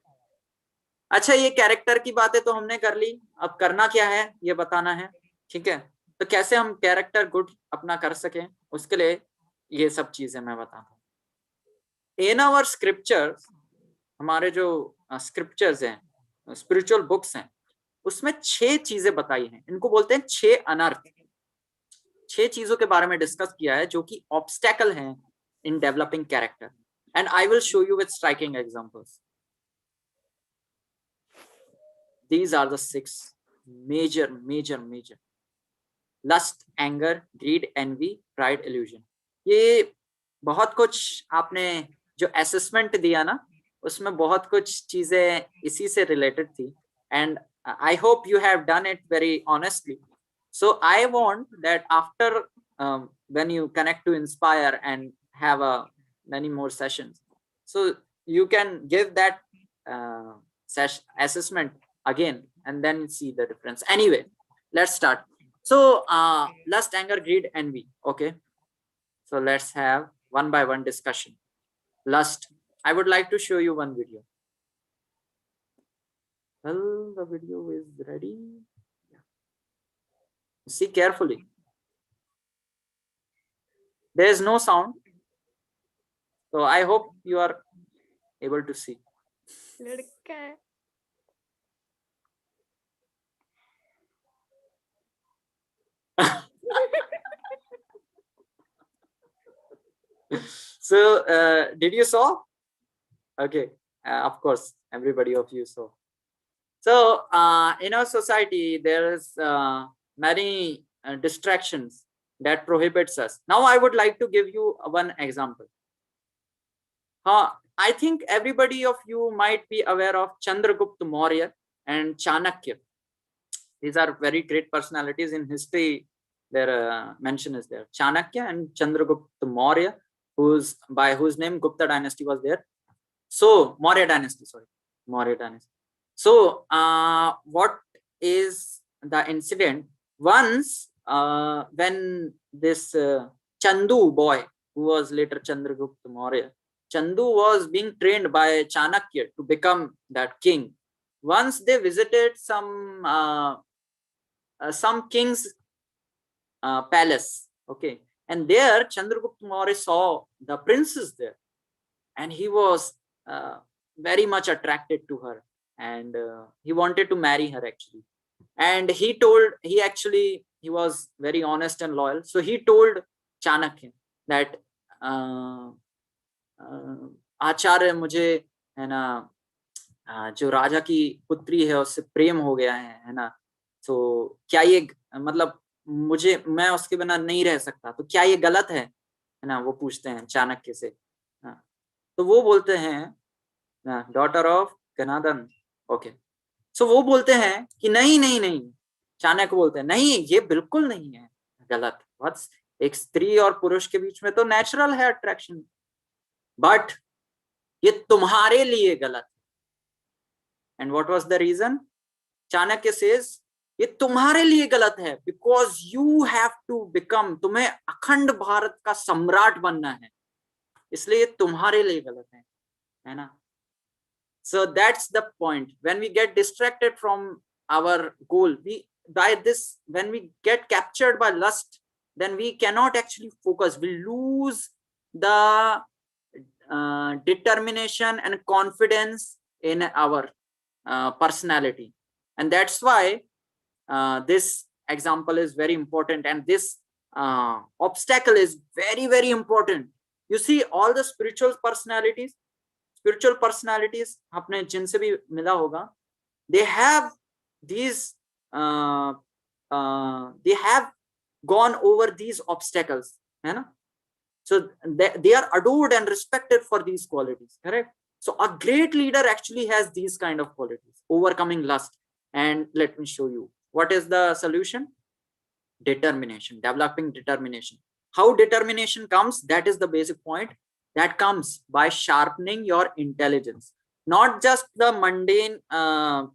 अच्छा, ये character की बातें तो हमने कर ली, अब करना क्या है ये बताना है, ठीक है। तो कैसे हम कैरेक्टर गुड अपना कर सकें, उसके लिए ये सब चीजें मैं बताता हूँ। इन आवर स्क्रिप्चर्स, हमारे जो स्क्रिप्चर्स हैं, स्पिरिचुअल बुक्स हैं, उसमें 6 चीजें बताई हैं, इनको बोलते हैं 6 अनर्थ। 6 चीजों के बारे में डिस्कस किया है जो कि ऑब्स्टेकल हैं in developing character, and I will show you with striking examples. These are the 6 major lust, anger, greed, envy, pride, illusion. ये बहुत कुछ आपने जो असेसमेंट दिया ना, उसमें बहुत कुछ चीजें इसी से रिलेटेड थी, and I hope you have done it very honestly. So I want that after when you connect to Inspire and have many more sessions, so you can give that assessment again and then see the difference. Anyway, let's start. So lust, anger, greed, envy. Okay, so let's have one by one discussion. Lust, I would like to show you one video. Well, the video is ready. See carefully. There is no sound, so I hope you are able to see. So did you saw? Okay, of course everybody of you saw. So in our society there is many distractions that prohibits us. Now I would like to give you one example. I think everybody of you might be aware of Chandragupta Maurya and Chanakya. These are very great personalities in history. Their mention is there. Chanakya and Chandragupta Maurya, by whose name Gupta dynasty was there. So Maurya dynasty, sorry, Maurya dynasty. So what is the incident? Once when this Chandu boy, who was later Chandragupta Maurya, Chandu was being trained by Chanakya to become that king. Once they visited some king's palace, okay, and there Chandragupta Maurya saw the princess there, and he was very much attracted to her, and he wanted to marry her actually. And he was very honest and loyal, so he told Chanakya that आचार्य मुझे है ना जो राजा की पुत्री है उससे प्रेम हो गया है ना, तो क्या ये मतलब मैं उसके बिना नहीं रह सकता, तो क्या ये गलत है ना, वो पूछते हैं चाणक्य से। तो वो बोलते हैं डॉटर ऑफ गणाधन, ओके, सो वो बोलते हैं कि नहीं नहीं नहीं, चाणक्य बोलते हैं नहीं ये बिल्कुल नहीं है गलत, एक स्त्री और पुरुष के बीच में तो नेचुरल है अट्रैक्शन, बट ये तुम्हारे लिए गलत है। And what was the reason? Chanakya says ये तुम्हारे लिए गलत है because you have to become, तुम्हें अखंड भारत का सम्राट बनना है, इसलिए ये तुम्हारे लिए गलत है ना। So that's the point. When we get distracted from our goal, when we get captured by lust, then we cannot actually focus. We lose the determination and confidence in our personality. And that's why this example is very important, and this obstacle is very, very important. You see, all the spiritual personalities आपने जिनसे भी मिला होगा, they have gone over these obstacles, है ना? So they are adored and respected for these qualities, correct? So a great leader actually has these kind of qualities, overcoming lust. And let me show you what is the solution. Determination, developing determination. How determination comes? That is the basic point. That comes by sharpening your intelligence, not just the mundane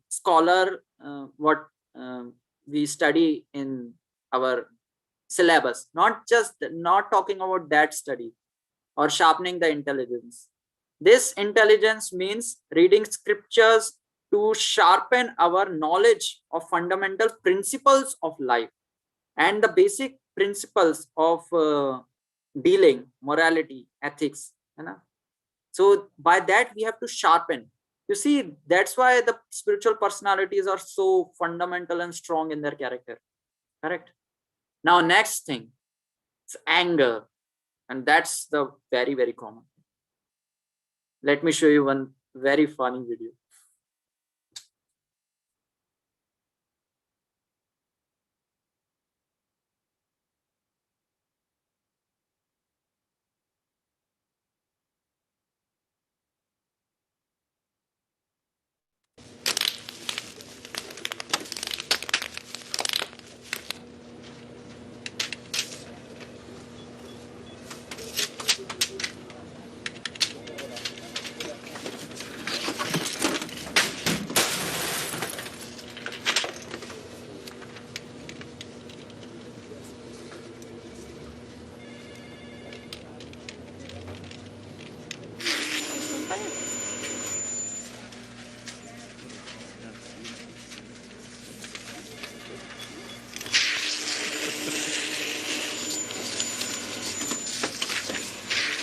scholar what we study in our syllabus, not talking about that study or sharpening the intelligence. This intelligence means reading scriptures to sharpen our knowledge of fundamental principles of life and the basic principles of dealing, morality, ethics, you know? So by that we have to sharpen. You see, that's why the spiritual personalities are so fundamental and strong in their character, correct? Now next thing, it's anger, and that's the very, very common. Let me show you one very funny video.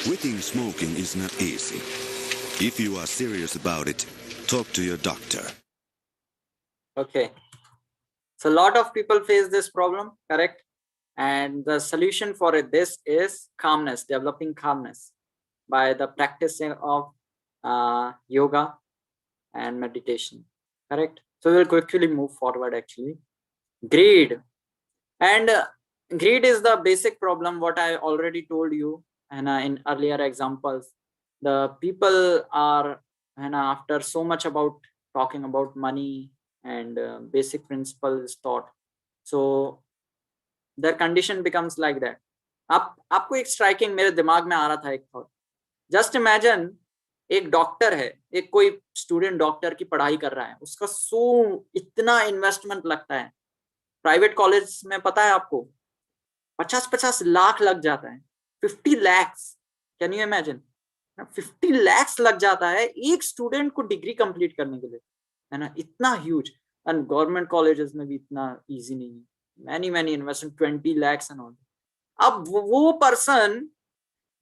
Quitting smoking is not easy. If you are serious about it, talk to your doctor. Okay. So a lot of people face this problem, correct? And the solution for this is calmness, developing calmness by the practicing of yoga and meditation, correct? So we'll quickly move forward actually. Greed. And greed is the basic problem, what I already told you and in earlier examples, the people are, and after so much about talking about money and basic principles taught, so their condition becomes like that. आपको एक striking मेरे दिमाग में आ रहा था एक thought. Just imagine एक doctor है, एक कोई स्टूडेंट डॉक्टर की पढ़ाई कर रहा है, उसका इतना इन्वेस्टमेंट लगता है. प्राइवेट कॉलेज में पता है आपको 50-50 लाख लग जाता है. 50 lakhs, can you imagine? 50 lakhs लग जाता है एक स्टूडेंट को डिग्री कंप्लीट करने के लिए, है ना. इतना ह्यूज. एंड गवर्नमेंट कॉलेजेस में भी इतना इजी नहीं है. Many investment 20 lakhs and all. अब वो पर्सन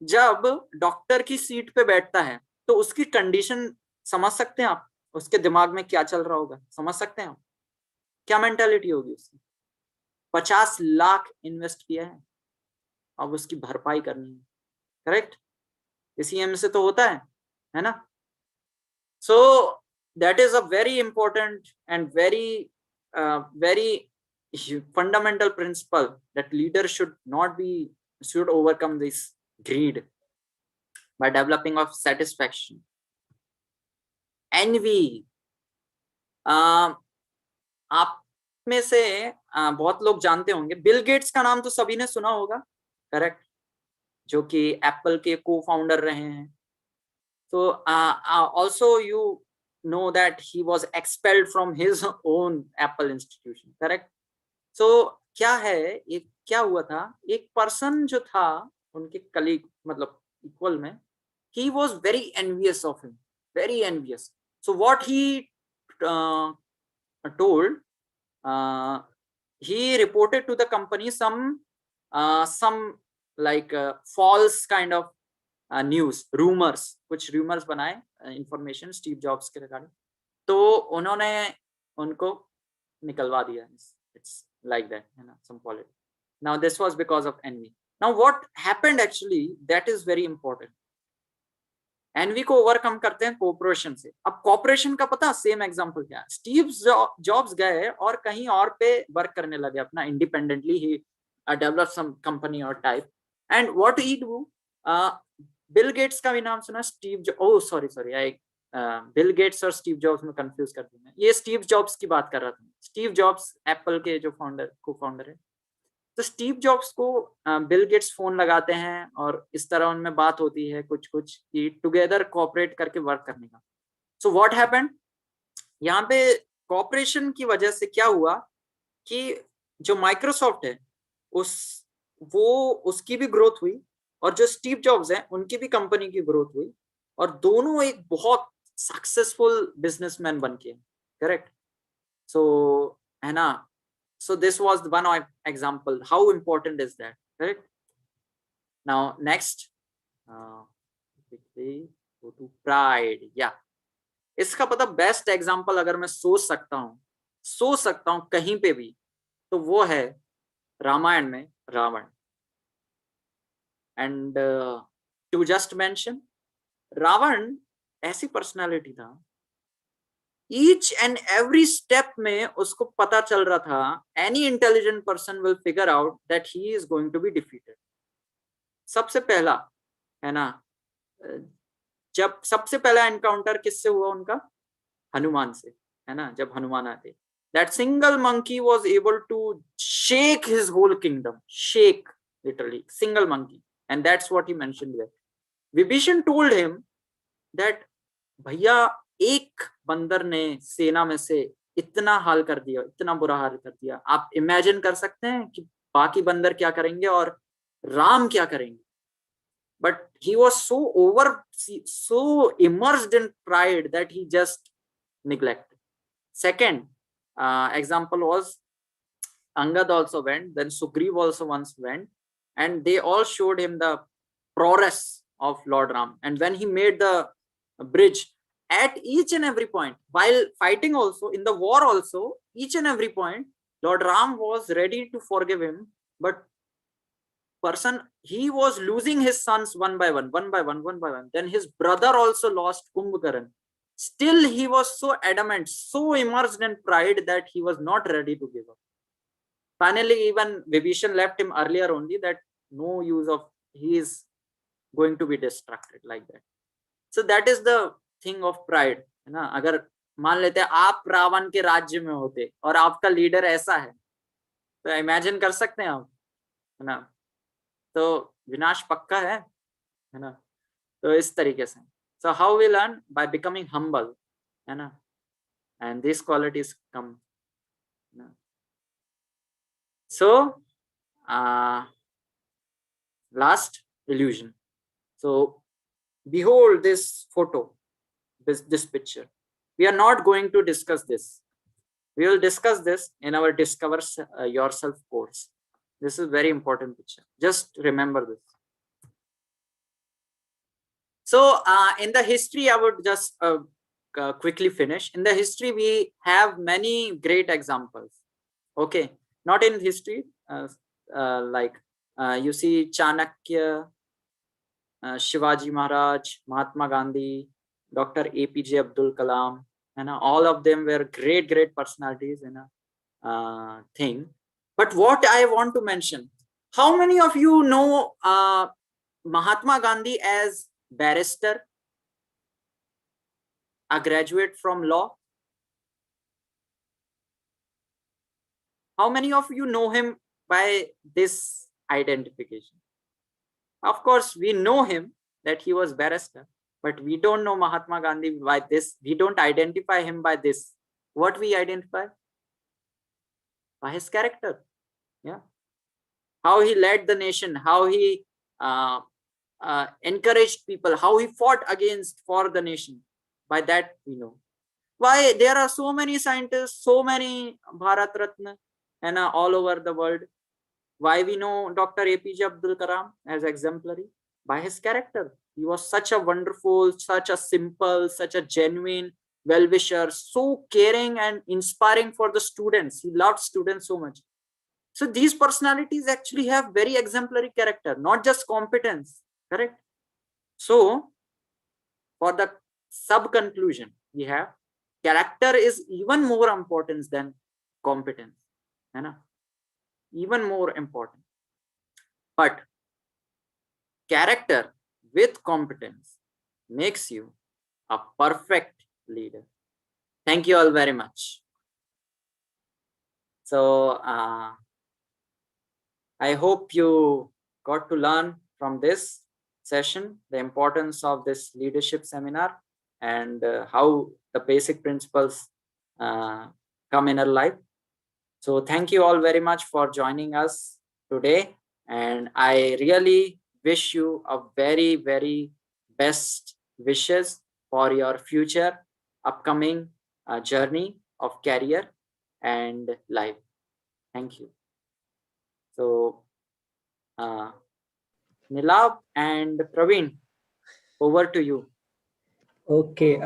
जब डॉक्टर की सीट पे बैठता है तो उसकी कंडीशन समझ सकते हैं आप? उसके दिमाग में क्या चल रहा होगा, समझ सकते हैं आप? क्या मेंटालिटी होगी उसकी? 50 लाख इन्वेस्ट किया है, अब उसकी भरपाई करनी है. करेक्ट? इसी एम से तो होता है ना. So that is a very important and very fundamental principle that leaders should overcome this greed by developing of satisfaction. Envy, आप में से बहुत लोग जानते होंगे, बिल गेट्स का नाम तो सभी ने सुना होगा. करेक्ट? जो कि एप्पल के को फाउंडर रहे हैं. तो also you know that he was expelled from his own Apple institution. Correct? So क्या है, एक क्या हुआ था, एक पर्सन जो था उनके कलीग, मतलब इक्वल में, he was very envious of him, very envious. So what he told, he reported to the company some like false kind of news, rumours, कुछ रूमर्स बनाए, इंफॉर्मेशन स्टीव जॉब्स के regarding. तो उन्होंने उनको निकलवा दिया. इट्स लाइक दैट, है ना, some politics. Now this was because of envy. Now what happened actually, that is very important. Envy को ओवरकम करते हैं कोऑपरेशन से. अब कोऑपरेशन का पता सेम एग्जांपल क्या है. स्टीव जॉब्स गए और कहीं और पे वर्क करने लगे अपना इंडिपेंडेंटली. ही डेवलप सम कंपनी और type. And what he do, Bill Gates का भी नाम सुना, सॉरी आई बिल गेट्स और स्टीव जॉब्स में कंफ्यूज कर दिया. ये स्टीव जॉब्स की बात कर रहा था. स्टीव जॉब्स एप्पल के जो को फाउंडर है. तो स्टीव जॉब्स को बिल गेट्स फोन लगाते हैं और इस तरह उनमें बात होती है कुछ कि टुगेदर कोऑपरेट करके वर्क करने का. सो व्हाट हैपेंड, यहाँ पे कोऑपरेशन की वजह से क्या हुआ कि जो माइक्रोसॉफ्ट है उसकी भी ग्रोथ हुई और जो स्टीव जॉब्स हैं उनकी भी कंपनी की ग्रोथ हुई और दोनों एक बहुत सक्सेसफुल बिजनेसमैन बन के. करेक्ट? सो है ना. So this was one example. How important is that? Correct? Now next, quickly go to pride. Yeah. इसका पता बेस्ट एग्जाम्पल अगर मैं सोच सकता हूं कहीं पे भी, तो वो है रामायण में Ravana. And to just mention, Ravana ऐसी पर्सनालिटी था, ईच एंड एवरी स्टेप में उसको पता चल रहा था any intelligent person will figure out that he is going to be defeated. सबसे पहला, है ना, जब सबसे पहला एनकाउंटर किससे हुआ उनका? हनुमान से, है ना. जब हनुमान आते, that single monkey was able to shake his whole kingdom, shake literally, single monkey. And that's what he mentioned there. Vibhishana told him that भैया एक बंदर ने सेना में से इतना हाल कर दिया, इतना बुरा हाल कर दिया. आप इमेजिन कर सकते हैं कि बाकी बंदर क्या करेंगे और राम क्या करेंगे. But he was so immersed in pride that he just neglected. Second example was Angad also went, then Sugriv also once went, and they all showed him the prowess of Lord Ram. And when he made the bridge, at each and every point, while fighting also, in the war also, each and every point, Lord Ram was ready to forgive him, but he was losing his sons one by one. Then his brother also lost Kumbhakaran. Still, he was so adamant, so immersed in pride that he was not ready to give up. Finally, even Vibhishan left him earlier only, that no use of, he is going to be distracted like that. So that is the thing of pride, है ना. अगर मान लेते हैं आप रावण के राज्य में होते और आपका लीडर ऐसा है, तो इमेजिन कर सकते हैं आप, है ना. तो विनाश पक्का है ना. तो इस तरीके से. So how we learn? By becoming humble, है ना. And these qualities come. So last illusion. So behold this photo, this picture. We are not going to discuss this. We will discuss this in our Discover Yourself course. This is very important picture. Just remember this. So in the history, I would just quickly finish. In the history, we have many great examples. Okay, not in history, like you see Chanakya, Shivaji Maharaj, Mahatma Gandhi, Dr. APJ Abdul Kalam, and all of them were great personalities in a thing. But what I want to mention, how many of you know Mahatma Gandhi as barrister, a graduate from law? How many of you know him by this identification? Of course, we know him that he was barrister, but we don't know Mahatma Gandhi by this. We don't identify him by this. What we identify? By his character. Yeah. How he led the nation, how he encouraged people, how he fought for the nation. By that we know. Why there are so many scientists, so many Bharat Ratna, and all over the world. Why we know Dr. APJ Abdul Kalam as exemplary? By his character. He was such a wonderful, such a simple, such a genuine well-wisher, so caring and inspiring for the students. He loved students so much. So these personalities actually have very exemplary character, not just competence, correct? So for the sub-conclusion, we have character is even more important than competence. Even more important. But character with competence makes you a perfect leader. Thank you all very much. So I hope you got to learn from this session the importance of this leadership seminar and how the basic principles come in our life. So thank you all very much for joining us today. And I really wish you a very best wishes for your future upcoming journey of career and life. Thank you. So Nilab and Praveen, over to you. Okay.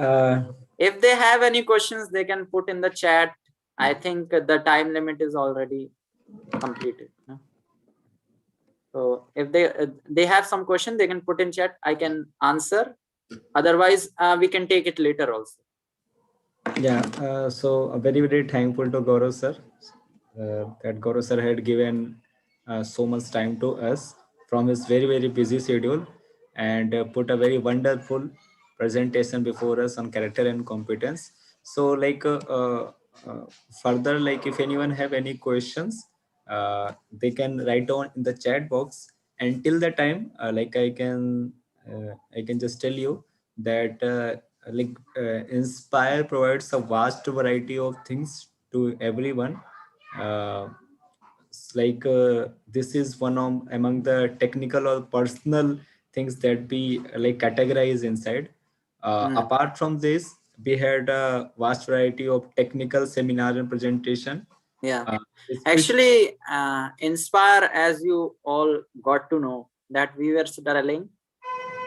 If they have any questions, they can put in the chat. I think the time limit is already completed. So if they have some question, they can put in chat. I can answer. Otherwise, we can take it later also. Yeah. So very thankful to Gaurav sir that Gaurav sir had given so much time to us from his very busy schedule and put a very wonderful presentation before us on character and competence. So like further, like if anyone have any questions, they can write down in the chat box. Until the time, like I can just tell you that Inspire provides a vast variety of things to everyone. This is one of among the technical or personal things that we like categorize inside. Apart from this, we had a vast variety of technical seminar and presentation. Yeah. Actually, Inspire, as you all got to know, that we were telling,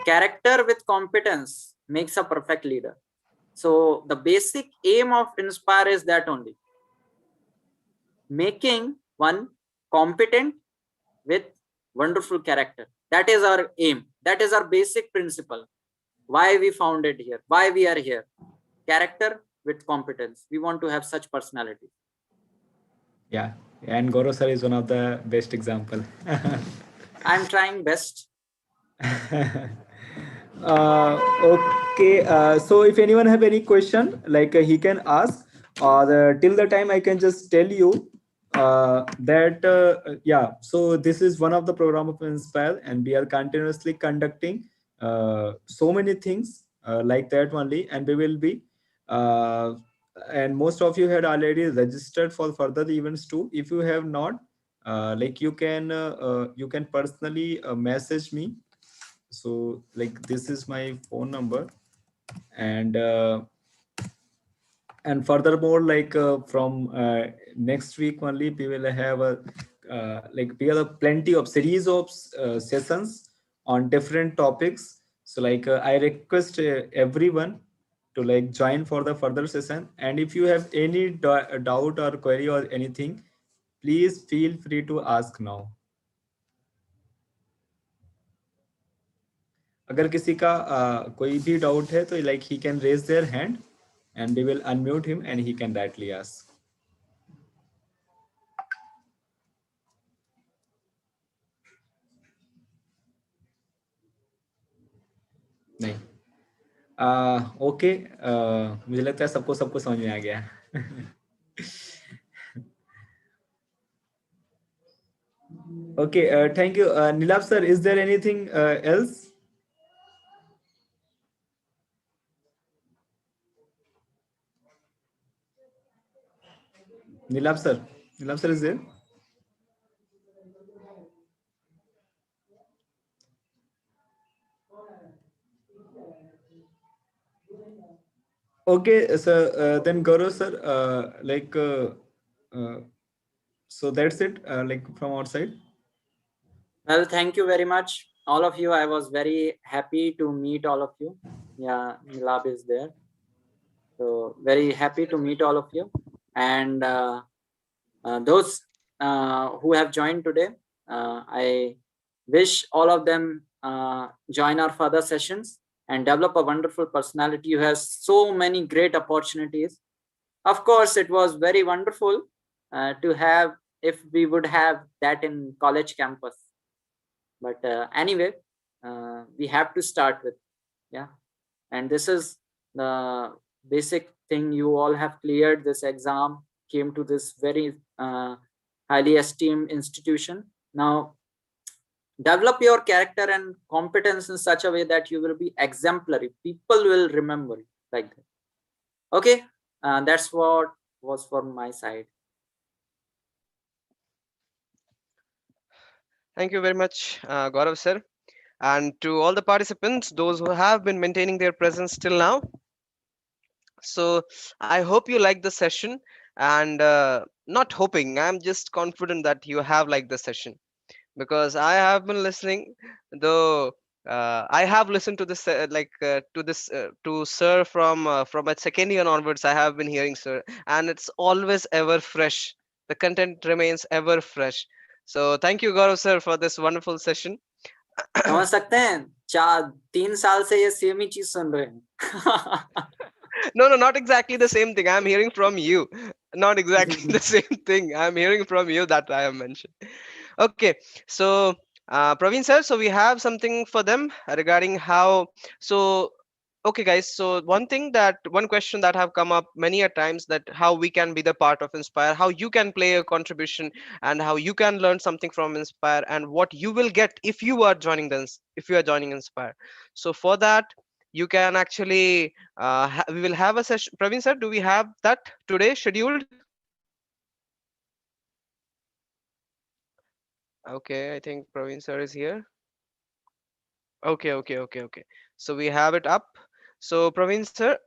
character with competence makes a perfect leader. So the basic aim of Inspire is that only. Making one competent with wonderful character. That is our aim. That is our basic principle. Why we founded here, why we are here. Character with competence. We want to have such personality. Yeah, and Gaurav sir is one of the best example. I'm trying best. Okay. Okay, so if anyone have any question, like he can ask, or till the time I can just tell you that yeah. So this is one of the program of Inspire, and we are continuously conducting so many things like that only, and we will be. And most of you had already registered for further events too. If you have not, like you can personally message me. So like this is my phone number, and furthermore, like from next week only we will have a like we have a plenty of series of sessions on different topics. So like I request everyone to like join for the further session, and if you have any doubt or query or anything, please feel free to ask now. अगर किसी का कोई भी doubt है तो like he can raise their hand and we will unmute him and he can directly ask. नहीं okay मुझे लगता है सबको सबको समझ में आ गया. Okay, thank you. Nilab sir, is there anything else? Nilab sir is there? Okay, so then Gaurav sir, like so that's it, like from our side. Well, thank you very much, all of you. I was very happy to meet all of you. Yeah, Nilab is there. So very happy to meet all of you. And those who have joined today, I wish all of them join our further sessions and develop a wonderful personality. You have so many great opportunities. Of course, it was very wonderful to have, if we would have that in college campus. But anyway, we have to start with, yeah. And this is the basic thing. You all have cleared this exam, came to this very highly esteemed institution. Now, develop your character and competence in such a way that you will be exemplary. People will remember you like that. Okay, that's what was from my side. Thank you very much, Gaurav sir. And to all the participants, those who have been maintaining their presence till now. So I hope you like the session, and not hoping, I'm just confident that you have liked the session, because I have been listening, though I have listened to this to sir from a second year onwards. I have been hearing sir, and it's always ever fresh. The content remains ever fresh. So thank you, Gaurav sir, for this wonderful session. समझ सकते हैं 3 साल से ये same ही चीज सुन रहे हैं. No, not exactly the same thing. I'm hearing from you. Not exactly the same thing. I'm hearing from you that I have mentioned. Okay, so Praveen sir, so we have something for them regarding how. So okay, guys. So one question that have come up many a times, that how we can be the part of Inspire, how you can play a contribution, and how you can learn something from Inspire, and what you will get if you are joining Inspire. So for that, you can actually we will have a session. Praveen sir, do we have that today scheduled? Okay, I think Praveen sir is here. Okay. So we have it up. So Praveen sir,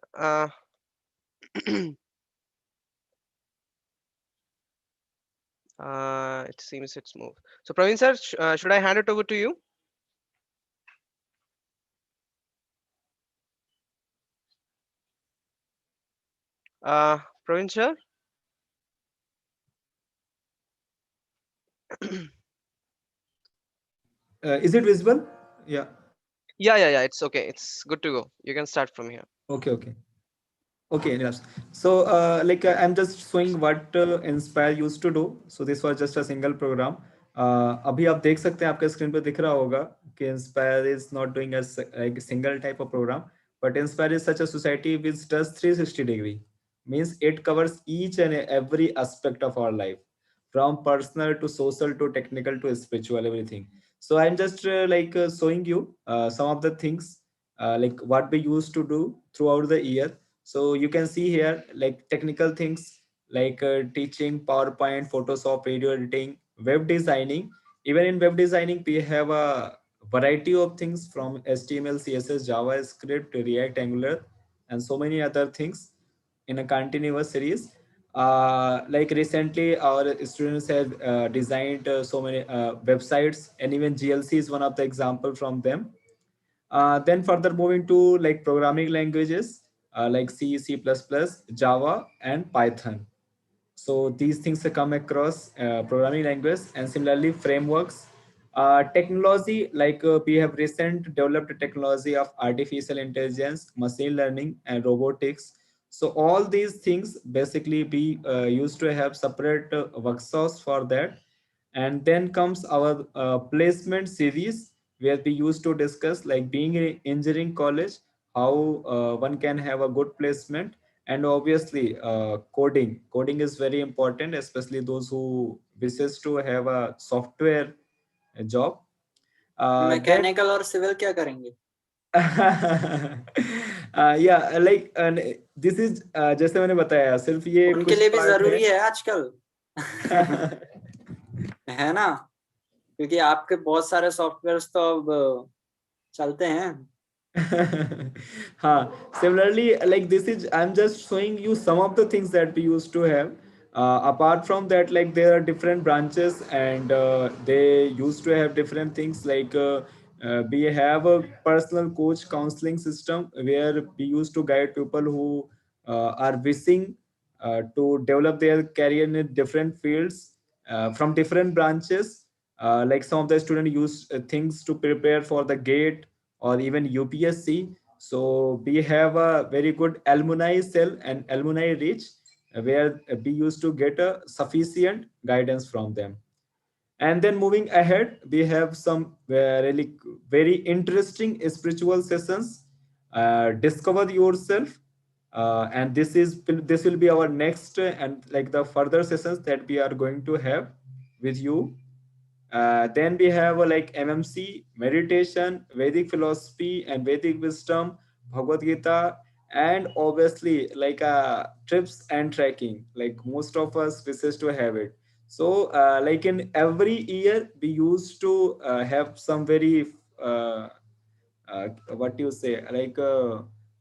it seems it's moved. So Praveen sir, should I hand it over to you? Praveen sir. Is it visible? Yeah. Yeah. It's okay. It's good to go. You can start from here. Okay. Yes. So like I'm just showing what Inspire used to do. So this was just a single program. अभी आप देख सकते हैं, आपके screen पे दिख रहा होगा कि Inspire is not doing a like single type of program, but Inspire is such a society which does 360-degree, means it covers each and every aspect of our life, from personal to social to technical to spiritual, everything. So I'm just showing you some of the things like what we used to do throughout the year. So you can see here like technical things like teaching PowerPoint, Photoshop, video editing, web designing. Even in web designing, we have a variety of things from HTML, CSS, JavaScript, React, Angular, and so many other things in a continuous series. Like recently, our students have designed so many websites, and even GLC is one of the example from them. Then further moving to like programming languages like C, C++, Java, and Python. So these things come across programming language, and similarly frameworks. Technology, like we have recent developed technology of artificial intelligence, machine learning, and robotics. So all these things basically we used to have separate workshops for that. And then comes our placement series, where we used to discuss like being in engineering college, how one can have a good placement. And obviously coding is very important, especially those who wishes to have a software job. Then mechanical और civil क्या करेंगे? yeah, like this is जैसे मैंने बताया सिर्फ ये उनके कुछ लिए भी part जरूरी है. है आजकल. है ना, क्योंकि आपके बहुत सारे सॉफ्टवेयर्स तो अब चलते हैं. Similarly, like this is, I'm just showing you some of the things that we used to have. Apart from that, like there are different branches, and they used to have different things like we have a personal coach counseling system where we used to guide people who are wishing to develop their career in different fields from different branches. Like some of the students use things to prepare for the gate or even UPSC. So we have a very good alumni cell and alumni reach where we used to get a sufficient guidance from them. And then moving ahead, we have some really very interesting spiritual sessions. Discover yourself, and this will be our next and like the further sessions that we are going to have with you. Then we have like MMC, meditation, Vedic philosophy, and Vedic wisdom, Bhagavad Gita, and obviously like trips and trekking. Like most of us wishes to have it. So like in every year, we used to have some very what do you say, like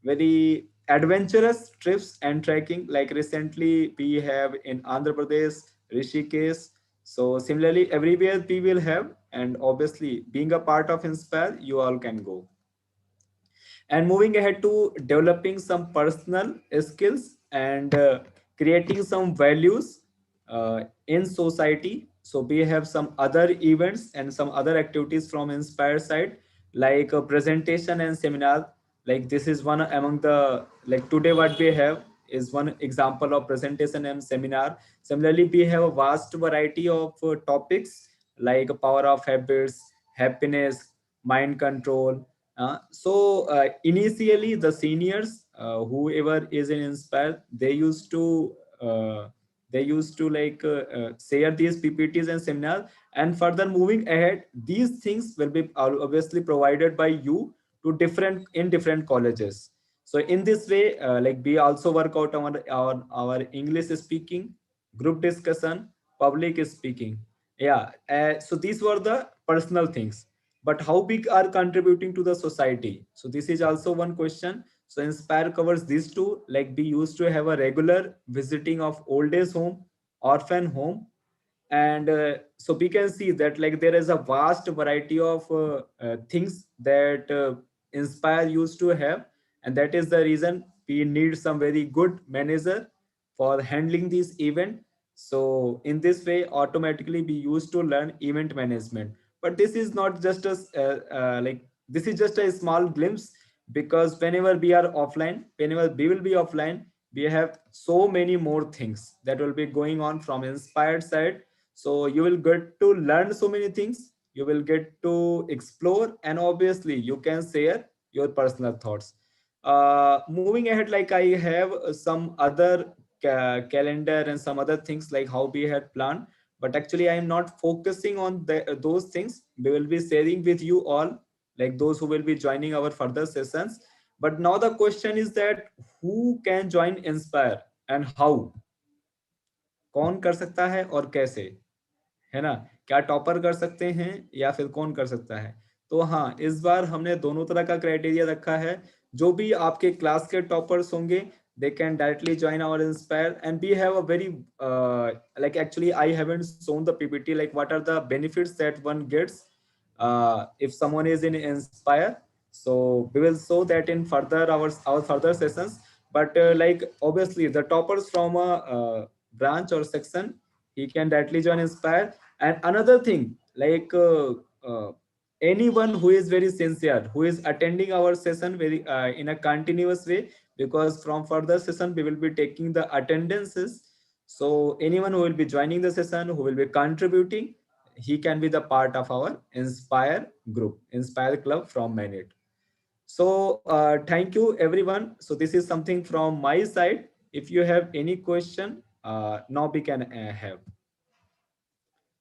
very adventurous trips and trekking. Like recently we have in Andhra Pradesh, Rishikesh. So similarly everywhere we will have, and obviously being a part of Inspire, you all can go. And moving ahead to developing some personal skills and creating some values in society. So we have some other events and some other activities from Inspire side, like a presentation and seminar. Like this is one among the, like today what we have is one example of presentation and seminar. Similarly, we have a vast variety of topics like power of habits, happiness, mind control. Initially, the seniors, whoever is in Inspire, they used to share these PPTs and seminars. And further moving ahead, these things will be obviously provided by you to different colleges. So in this way, like we also work out our English speaking, group discussion, public speaking. Yeah. So these were the personal things, but how big are contributing to the society? So this is also one question. So Inspire covers these two. Like we used to have a regular visiting of old age home, orphan home, and so we can see that like there is a vast variety of things that Inspire used to have. And that is the reason we need some very good manager for handling this event. So in this way automatically we used to learn event management. But this is not just a this is just a small glimpse, because whenever we are offline, whenever we will be offline, we have so many more things that will be going on from Inspired side. So you will get to learn so many things, you will get to explore, and obviously you can share your personal thoughts. moving ahead, like I have some other calendar and some other things like how we had planned, but actually I am not focusing on those things. We will be sharing with you all, like those who will be joining our further sessions. But now the question is that who can join Inspire and how? कौन कर सकता है और कैसे, है ना? क्या topper कर सकते हैं या फिर कौन कर सकता है? तो हाँ, इस बार हमने दोनों तरह का क्राइटेरिया रखा है. जो भी आपके क्लास के टॉपर्स होंगे, they can directly join our Inspire, and we have a very like actually I haven't shown the PPT, like what are the benefits that one gets if someone is in Inspire. So we will show that in further our further sessions. But like obviously the toppers from a branch or section, he can directly join Inspire. And another thing, like anyone who is very sincere, who is attending our session very in a continuous way, because from further session we will be taking the attendances. So anyone who will be joining the session, who will be contributing, he can be the part of our Inspire group, Inspire Club from Manit. So thank you everyone. So this is something from my side. If you have any question, now we can have.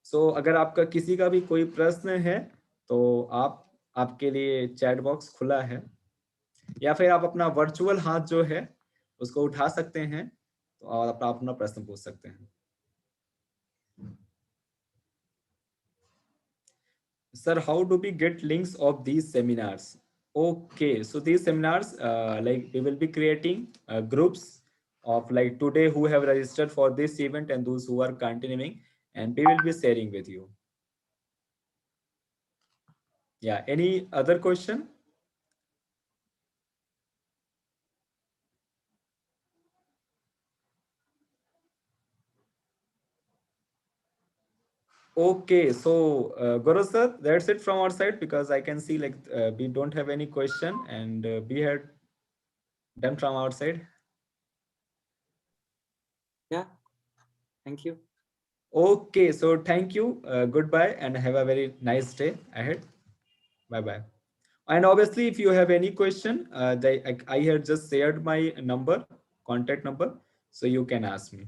So अगर आपका किसी का भी कोई प्रश्न है तो आपके लिए चैट बॉक्स खुला है, या फिर आप अपना वर्चुअल हाथ जो है उसको उठा सकते हैं और अपना प्रश्न पूछ सकते हैं. Sir, how do we get links of these seminars? Okay, so these seminars, like we will be creating groups of like today who have registered for this event and those who are continuing, and we will be sharing with you. Yeah, any other question? Okay, so Gaurav sir, that's it from our side, because I can see like we don't have any question, and we had done from our side. Yeah, thank you. Okay, so thank you, goodbye, and have a very nice day ahead. Bye bye. And obviously, if you have any question, I had just shared my number, contact number, so you can ask me.